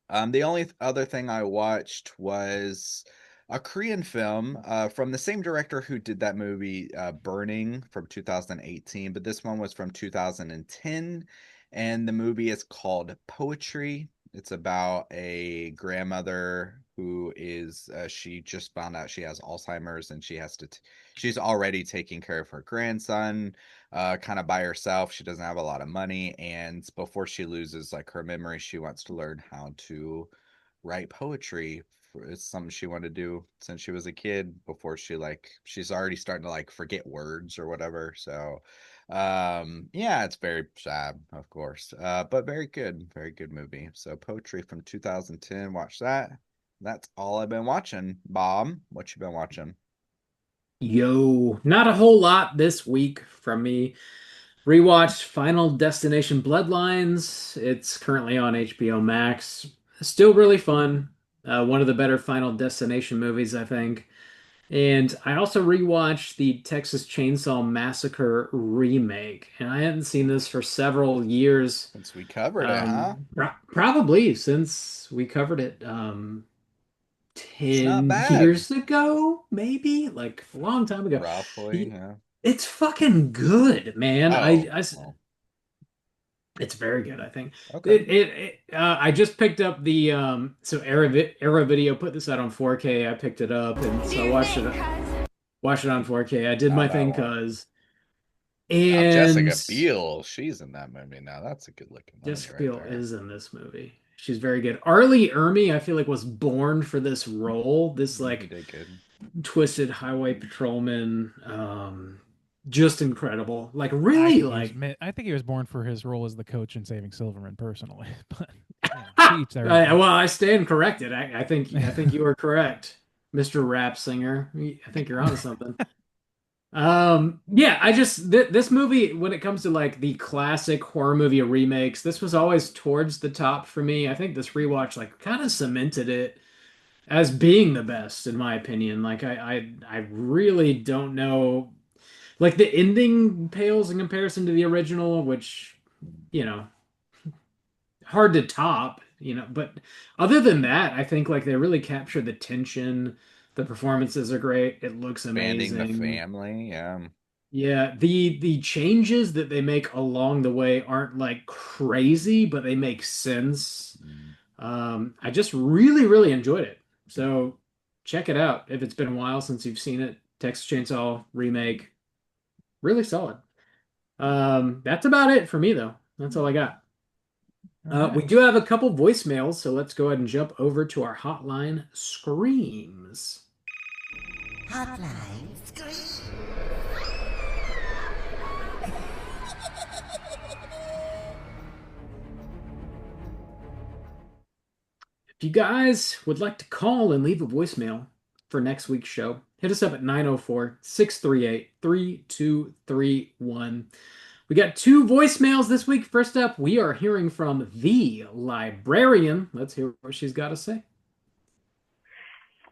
The only other thing I watched was a Korean film from the same director who did that movie Burning from 2018, but this one was from 2010, and the movie is called Poetry. It's about a grandmother who is she just found out she has Alzheimer's, and she's already taking care of her grandson kind of by herself. She doesn't have a lot of money, and before she loses like her memory, she wants to learn how to write poetry. It's something she wanted to do since she was a kid before she's already starting to like forget words or whatever. So yeah, it's very sad, of course. But very good movie. So Poetry from 2010, watch that. That's all I've been watching. Bob, what you been watching? Yo, not a whole lot this week from me. Rewatched Final Destination Bloodlines. It's currently on HBO Max. Still really fun. One of the better Final Destination movies, I think. And I also rewatched the Texas Chainsaw Massacre remake, and I hadn't seen this for several years. Since we covered it, huh? Probably since we covered it It's not 10 bad. years ago, maybe like a long time ago. Roughly, yeah. It's fucking good, man. Oh, well, It's very good, I think. okay. I just picked up the so Era Video put this out on 4K. I picked it up and so I watched it on 4K. I did Not my that thing one. cuz Now and Jessica Biel, she's in that movie now. That's a good looking lady Jessica right Biel there. is in this movie. She's very good. Arlie Ermy, I feel like was born for this role. This He like did good. twisted highway patrolman. Just incredible. Like I really think he was. like I think he was born for his role as the coach in Saving Silverman, personally. But to each their own. well, I stand corrected. I think you are correct, Mr. Rap Singer. I think you're onto something. Yeah, I just this movie when it comes to like the classic horror movie remakes, this was always towards the top for me. I think this rewatch like kind of cemented it as being the best in my opinion. Like I really don't know like the ending pales in comparison to the original, which you know hard to top, but other than that, I think like they really capture the tension. The performances are great. It looks Banding the amazing. family, yeah. Yeah, the changes that they make along the way aren't like crazy, but they make sense. Mm. I just really, really enjoyed it. So check it out if it's been a while since you've seen it. Texas Chainsaw remake, really solid. That's about it for me though. That's all I got. All right. We do have a couple voicemails, so let's go ahead and jump over to our hotline screams. Hotline scream. If you guys would like to call and leave a voicemail for next week's show, Hit us up at 904-638-3231. We got two voicemails this week. First up, we are hearing from the librarian. Let's hear what she's got to say.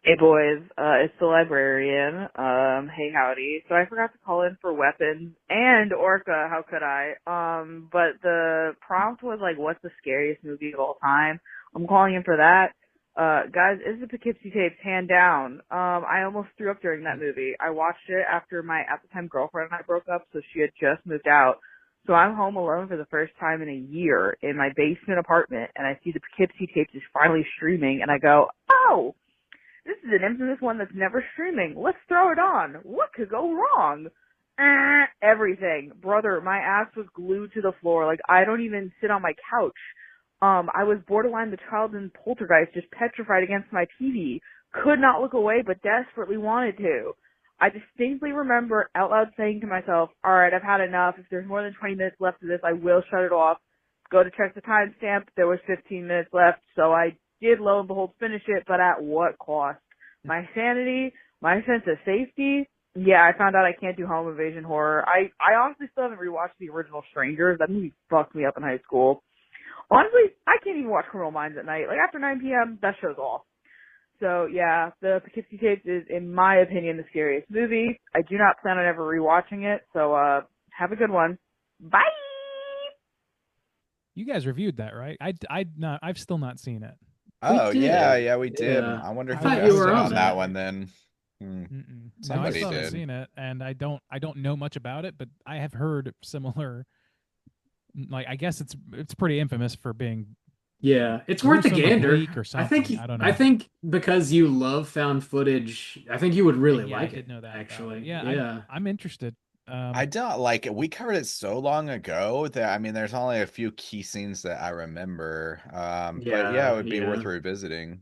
Hey boys, it's the librarian. Hey howdy. So I forgot to call in for weapons and Orca, how could I? But the prompt was like, what's the scariest movie of all time? I'm calling in for that. Guys, it's the Poughkeepsie Tapes, hand down. I almost threw up during that movie. I watched it after my at the time girlfriend and I broke up, so she had just moved out. So I'm home alone for the first time in a year in my basement apartment, and I see the Poughkeepsie Tapes is finally streaming, and I go, oh! This is an infamous one that's never streaming. Let's throw it on. What could go wrong? Everything. Brother, my ass was glued to the floor. Like, I don't even sit on my couch. I was borderline the child in Poltergeist, just petrified against my TV. Could not look away, but desperately wanted to. I distinctly remember out loud saying to myself, alright, I've had enough. If there's more than 20 minutes left of this, I will shut it off. Go to check the timestamp. There was 15 minutes left, so I did, lo and behold, finish it, but at what cost? My sanity, my sense of safety. Yeah, I found out I can't do home invasion horror. I honestly still haven't rewatched the original Strangers. That movie fucked me up in high school. Honestly, I can't even watch Criminal Minds at night. Like, after 9 p.m., that show's off. So, yeah, the Poughkeepsie Tapes is, in my opinion, the scariest movie. I do not plan on ever rewatching it, so, have a good one. Bye! You guys reviewed that, right? I've still not seen it. Oh, did. yeah, we did. Yeah. I wonder I who thought guessed you were it on on that. that one then. No, I Somebody still haven't did. seen it, and I don't know much about it, but I have heard similar. Like, I guess it's pretty infamous for being Yeah, it's worth a gruesome or gander. bleak or I think something. I don't know. I think because you love found footage, I think you would really Yeah, like I did it. know that about it. Actually, Yeah, yeah. I'm interested. I don't like it. We covered it so long ago that I mean, there's only a few key scenes that I remember. But yeah, it would be worth revisiting.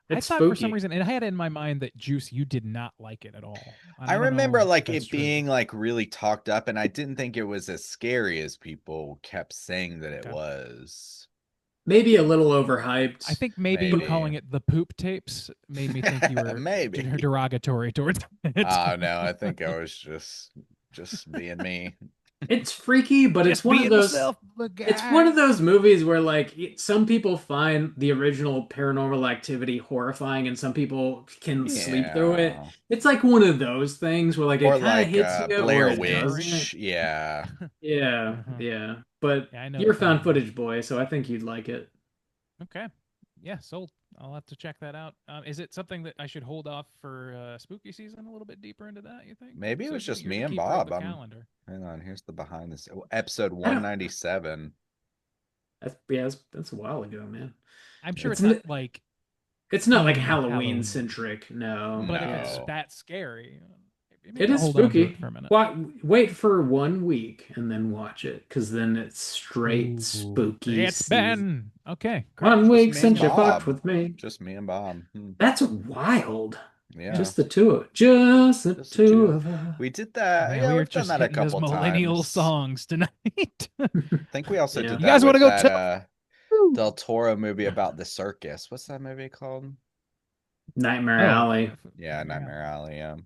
I It's thought for some spooky. reason, and I had it in my mind that Juice, you did not like it at all. And I don't remember know like if that's it true. being like really talked up, and I didn't think it was as scary as people kept saying that it Okay. was. Maybe a little overhyped. I think maybe you calling it the poop tapes made me think you were Maybe. derogatory towards it. Oh no, I think I was just being me. It's freaky, but it's Just one of being those. myself, It's one of those movies where like some people find the original Paranormal Activity horrifying, and some people can sleep through it. Yeah. It's like one of those things where like Or it kind of like hits you or Blair it doesn't. Witch. Yeah. Yeah, yeah. But Yeah, I know you're a the kind found of footage boy, so I think you'd like it. Okay. Yeah, sold. I'll have to check that out. Is it something that I should hold off for spooky season a little bit deeper into that, you think? Maybe it So was just you're me the and keeper of Bob. the calendar. Hang on, here's the behind the episode I don't- 197. That's a while ago, man. I'm sure It's it's not like It's not like Halloween. Halloween centric, no. But if it's No. that scary, maybe It I'll is hold on to spooky. it for a minute. Wait for 1 week and then watch it, because then it's straight Ooh. spooky. It's been okay. Great, 1 just week me and since you Bob. fucked with me. Just me and Bob. That's wild. Yeah. Just the two two of us. We did that. Man, Yeah, we are we've done just that a hitting those couple millennial times. songs tonight. I think we also Yeah. did You that guys with wanna go that Del Toro movie about the circus. What's that movie called? Nightmare Oh, Alley. Yeah, Nightmare Alley. Yeah.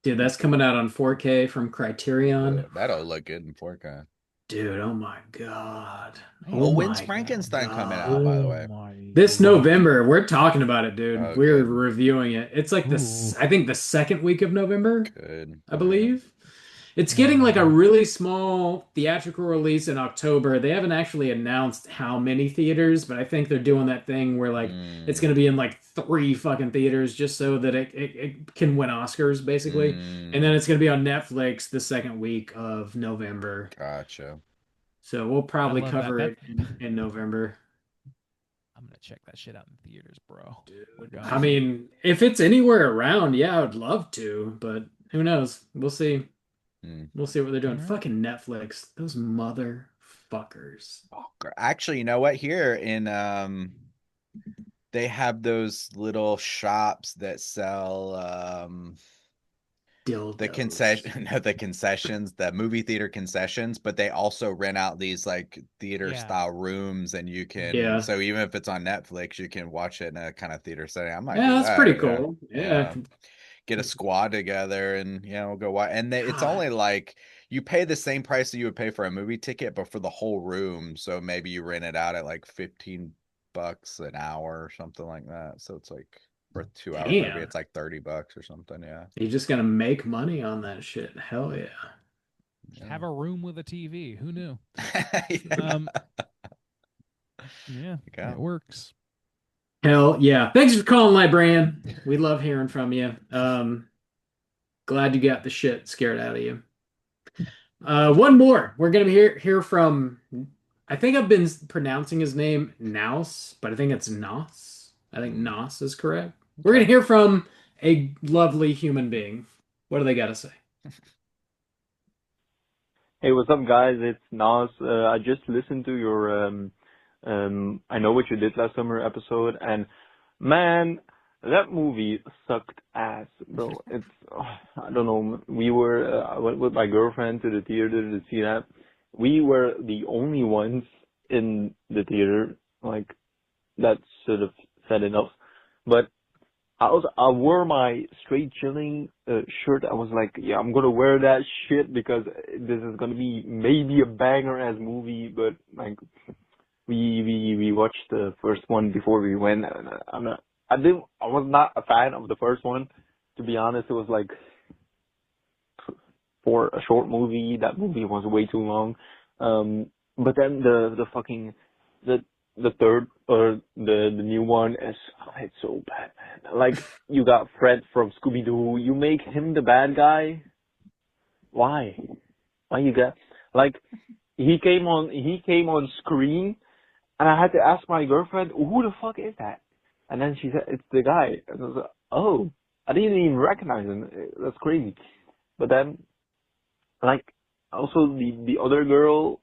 Dude, that's coming out on 4K from Criterion. That'll look good in 4K. Dude, oh my God. Oh, when's my Frankenstein coming God. out, by the way? This November, we're talking about it, dude. Oh, We're good. reviewing it. It's like this, Ooh. I think the second week of November, Good. I believe. It's getting like a really small theatrical release in October. They haven't actually announced how many theaters, but I think they're doing that thing where like it's going to be in like 3 fucking theaters just so that it can win Oscars, basically. And then it's going to be on Netflix the second week of November. Gotcha. So we'll probably I love cover that. it in November. I'm gonna check that shit out in theaters, bro. Dude, I mean, if it's anywhere around, yeah, I would love to, but who knows? We'll see. We'll see what they're doing. Alright. Fucking Netflix, those motherfuckers. Actually, you know what? Here in they have those little shops that sell Dildos. the concessions, the movie theater concessions, but they also rent out these like theater style rooms, and you can so even if it's on Netflix, you can watch it in a kind of theater setting. I might do that's that, pretty yeah. cool. Yeah. get a squad together and we'll go watch. And it's God. only like you pay the same price that you would pay for a movie ticket, but for the whole room. So maybe you rent it out at like $15 an hour or something like that. So it's like for a 2-hour movie, Damn. it's like $30 or something. Yeah. You're just gonna make money on that shit. Hell yeah. Have a room with a TV. Who knew? Yeah, it works. Hell yeah. Thanks for calling, Librarian. We love hearing from you. Glad you got the shit scared out of you. One more. We're gonna hear from, I think I've been pronouncing his name Naus, but I think it's Nos. I think Nos is correct. We're gonna hear from a lovely human being. What do they gotta say? Hey, what's up, guys? It's Nas. I just listened to your I Know What You Did Last Summer episode, and man, that movie sucked ass, bro. It's I don't know. I went with my girlfriend to the theater to see that. We were the only ones in the theater. Like, that should have said enough. But I wore my straight chilling shirt. I was like, yeah, I'm gonna wear that shit because this is gonna be maybe a banger ass movie. But like, we watched the first one before we went. And I was not a fan of the first one, to be honest. It was like, for a short movie, that movie was way too long. But then the third or the new one is, it's so bad, man. Like, you got Fred from Scooby-Doo. You make him the bad guy. Why you got, like, he came on screen, and I had to ask my girlfriend, who the fuck is that? And then she said, it's the guy. And I was like, oh, I didn't even recognize him. That's crazy. But then, like, also the other girl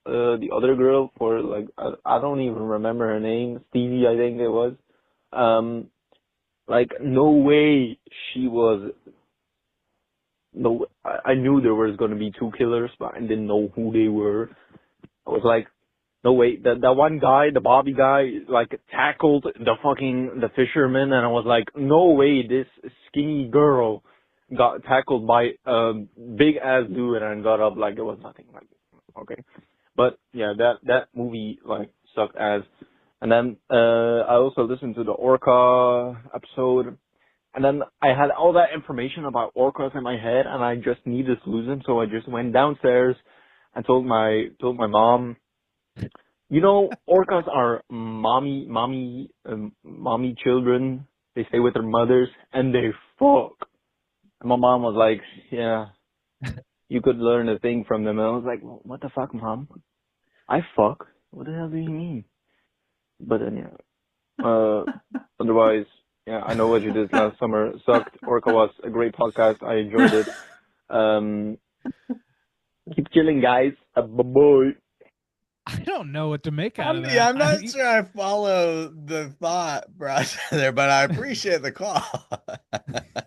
for, like, I don't even remember her name, Stevie, I think it was. Like, no way she was. No, I knew there was going to be two killers, but I didn't know who they were. I was like, no way. That one guy, the Bobby guy, like, tackled the fisherman, and I was like, no way, this skinny girl got tackled by a big ass dude and got up like it was nothing. Like, okay. But yeah, that movie, like, sucked ass. And then I also listened to the Orca episode, and then I had all that information about orcas in my head, and I just needed to lose them, so I just went downstairs and told my mom, orcas are mommy children. They stay with their mothers and they fuck. And my mom was like, yeah, you could learn a thing from them. And I was like, well, what the fuck, Mom? I fuck? What the hell do you mean? But then, yeah. Otherwise, yeah, I Know What You Did Last Summer sucked. Orca was a great podcast. I enjoyed it. Keep chilling, guys. Bye-bye. I don't know what to make out of that. Yeah, I'm not sure I follow the thought process there, but I appreciate the call.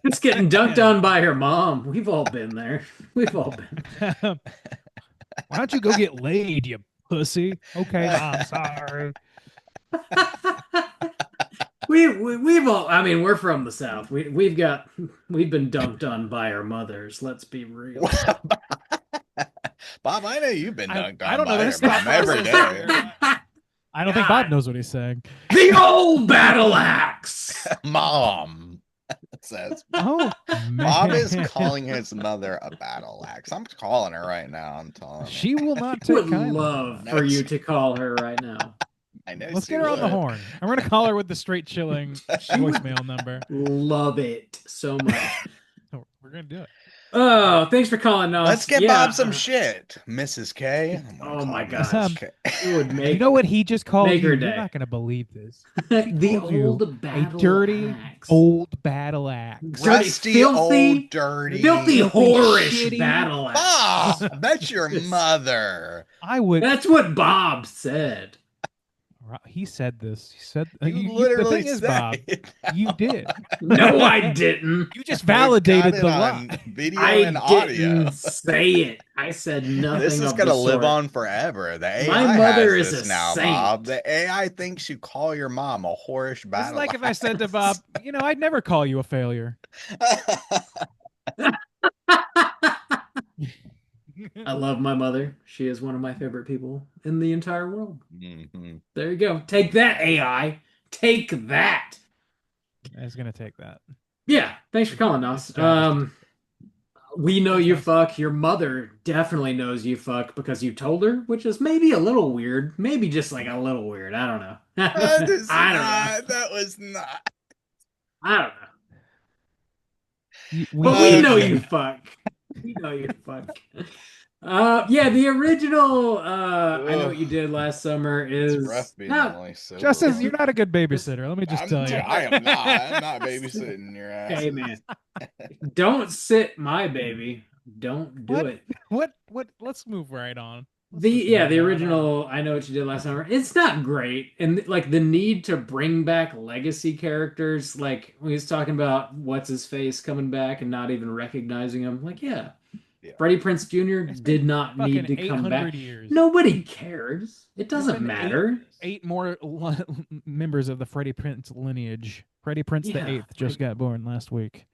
It's getting dunked on by her mom. We've all been there. We've all been. Why don't you go get laid, you pussy? Okay, I'm sorry. We've all, I mean, we're from the South. We've been dunked on by our mothers. Let's be real. Bob, I know you've been dunked I on don't know by this your mom every day. I don't think Bob knows what he's saying. The old battle axe. Mom says. Oh, man. Bob is calling his mother a battle axe. I'm calling her right now. I'm telling her. She will not I take would kindly. love for you to call her right now. I know. Let's she get her on the would. horn. I'm going to call her with the straight chilling voicemail number. Love it so much. We're going to do it. Oh, thanks for calling us. Let's get Bob some shit, Mrs. K. Oh my Mrs. gosh. K. It would make, You know what he just called make you? her You're day. not going to believe this. The called you old battle a dirty axe. old battle axe. Rusty, filthy, old, dirty. filthy, whorish shitty battle axe. Bob, that's your mother. I would. That's what Bob said. He said this. He said You the literally thing is, said Bob, it. you did. No, I didn't. You just We got validated it the on lie. video and I audio. didn't say it. I said nothing This is of the gonna live sort. on forever. The My AI mother has is this a now, saint. Bob. The AI thinks you call your mom a whorish It's battle like if I said to Bob, ass. I'd never call you a failure. I love my mother. She is one of my favorite people in the entire world. Mhm. There you go. Take that, AI. Take that. I was gonna take that. Yeah, thanks for calling us. We know Thanks, you Nos. fuck. Your mother definitely knows you fuck because you told her, which is maybe a little weird. Maybe just like a little weird. I don't know. That is I don't know. not. That was not. I don't know. We But we know Okay. you fuck. We know you fuck. Yeah, the original I Know Ugh. What You Did Last Summer It's is rough being now only sober. Justin, one. you're not a good babysitter. Let me just tell you. I am not. I'm not babysitting your ass. Hey man. Don't sit my baby. Don't do What? it. What? Let's move right on. The original I Know What You Did Last Summer, it's not great. And like the need to bring back legacy characters, like when he was talking about what's his face coming back and not even recognizing him. Like, yeah. Yeah. Freddie Prinze Jr. It's been did not need fucking to come 800 back. years. Nobody cares. It There's doesn't been matter. Eight more members of the Freddie Prinze lineage. Freddie Prinze the Yeah, Eighth just got born last week.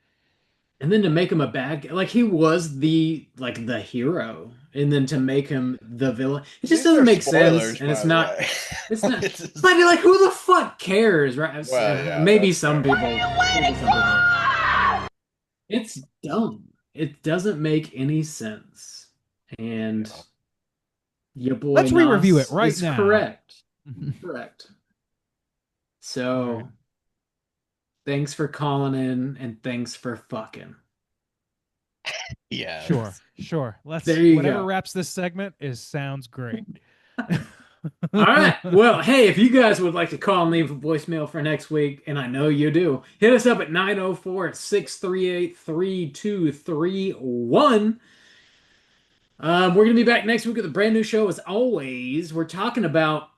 And then to make him a bad guy, like he was the hero, and then to make him the villain, it just These doesn't are make spoilers, sense. And by it's the not. way. It's not. This is- But like, who the fuck cares, right? Well, yeah, Maybe that's some fair. people. Maybe some people. It's dumb. It doesn't make any sense. And your boy Let's re-review Nas it right is now. correct. Correct. So, All right. thanks for calling in, and thanks for fucking. Yeah. Sure. Let's There you whatever go. wraps this segment sounds great. All right. Well, hey, if you guys would like to call and leave a voicemail for next week, and I know you do, hit us up at 904-638-3231. We're going to be back next week with a brand new show. As always, we're talking about,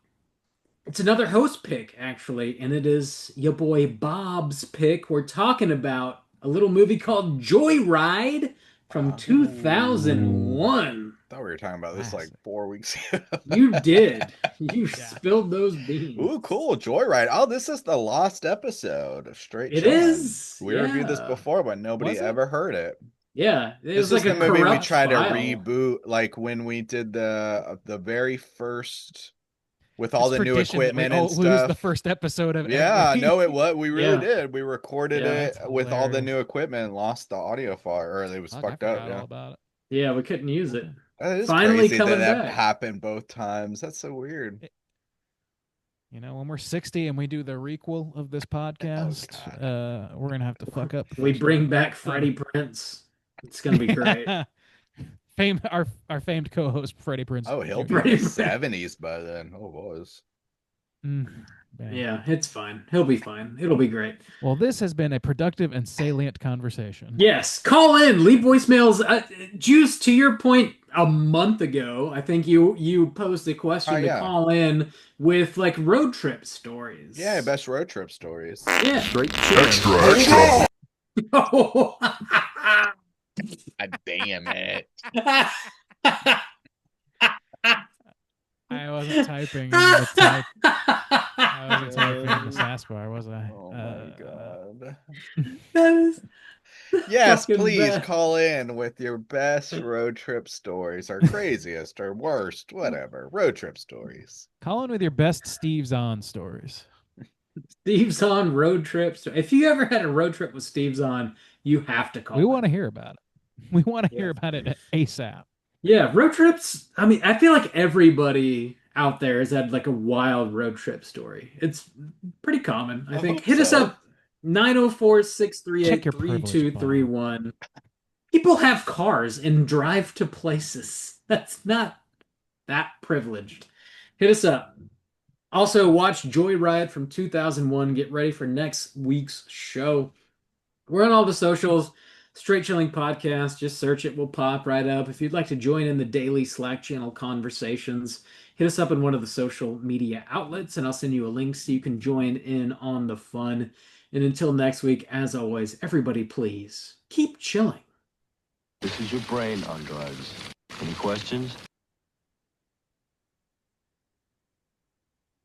it's another host pick, actually, and it is your boy Bob's pick. We're talking about a little movie called Joyride from 2001. I thought we were talking about this like 4 weeks ago. You did. You spilled those beans. Ooh, cool. Joyride. Oh, this is the lost episode of Straight It John. is, We reviewed this yeah. before, but nobody Was it? ever heard it. Yeah, it This was is like the a movie we corrupt tried file. to reboot, like when we did the very first with all It's the new tradition that equipment we and all lose stuff. the first episode of Yeah, every... no, it was. We really Yeah. did. We recorded Yeah, it that's with all the hilarious. new equipment and lost the audio file, or it was Fuck, fucked I up. forgot Yeah, all about it. Yeah, we couldn't use it. that is Finally crazy coming that back. happened both times. That's so weird. When we're 60 and we do the requel of this podcast, we're gonna have to fuck up. We bring back Freddie Prinze. It's gonna be great. Our famed co-host Freddie Prinze. Oh, he'll Jr. be in his 70s by then. Oh, boys. Man. Yeah, it's fine. He'll be fine. It'll be great. Well, this has been a productive and salient conversation. Yes, call in, leave voicemails. Juice, to your point, a month ago, I think you posed a question to call in with like road trip stories. Yeah, best road trip stories. Yeah. Straight Extra. Oh. God damn it. I wasn't typing in the type. I wasn't typing in the taskbar, was I? Oh my god. That is Yes, fucking please bad. call in with your best road trip stories, or craziest, or worst, whatever. Road trip stories. Call in with your best Steve Zahn stories. Steve Zahn road trips. If you ever had a road trip with Steve Zahn, you have to call. We want to hear about it. We want to hear about it ASAP. Yeah, road trips. I mean, I feel like everybody out there has had like a wild road trip story. It's pretty common, I think. hope Hit us so. up 904-638-3231. People have cars and drive to places. That's not that privileged. Hit us up. Also, watch Joyride from 2001. Get ready for next week's show. We're on all the socials. Straight Chilling Podcast. Just search it, will pop right up. If you'd like to join in the daily Slack channel conversations, hit us up in one of the social media outlets, and I'll send you a link so you can join in on the fun. And until next week, as always, everybody please keep chilling. This is your brain on drugs. Any questions?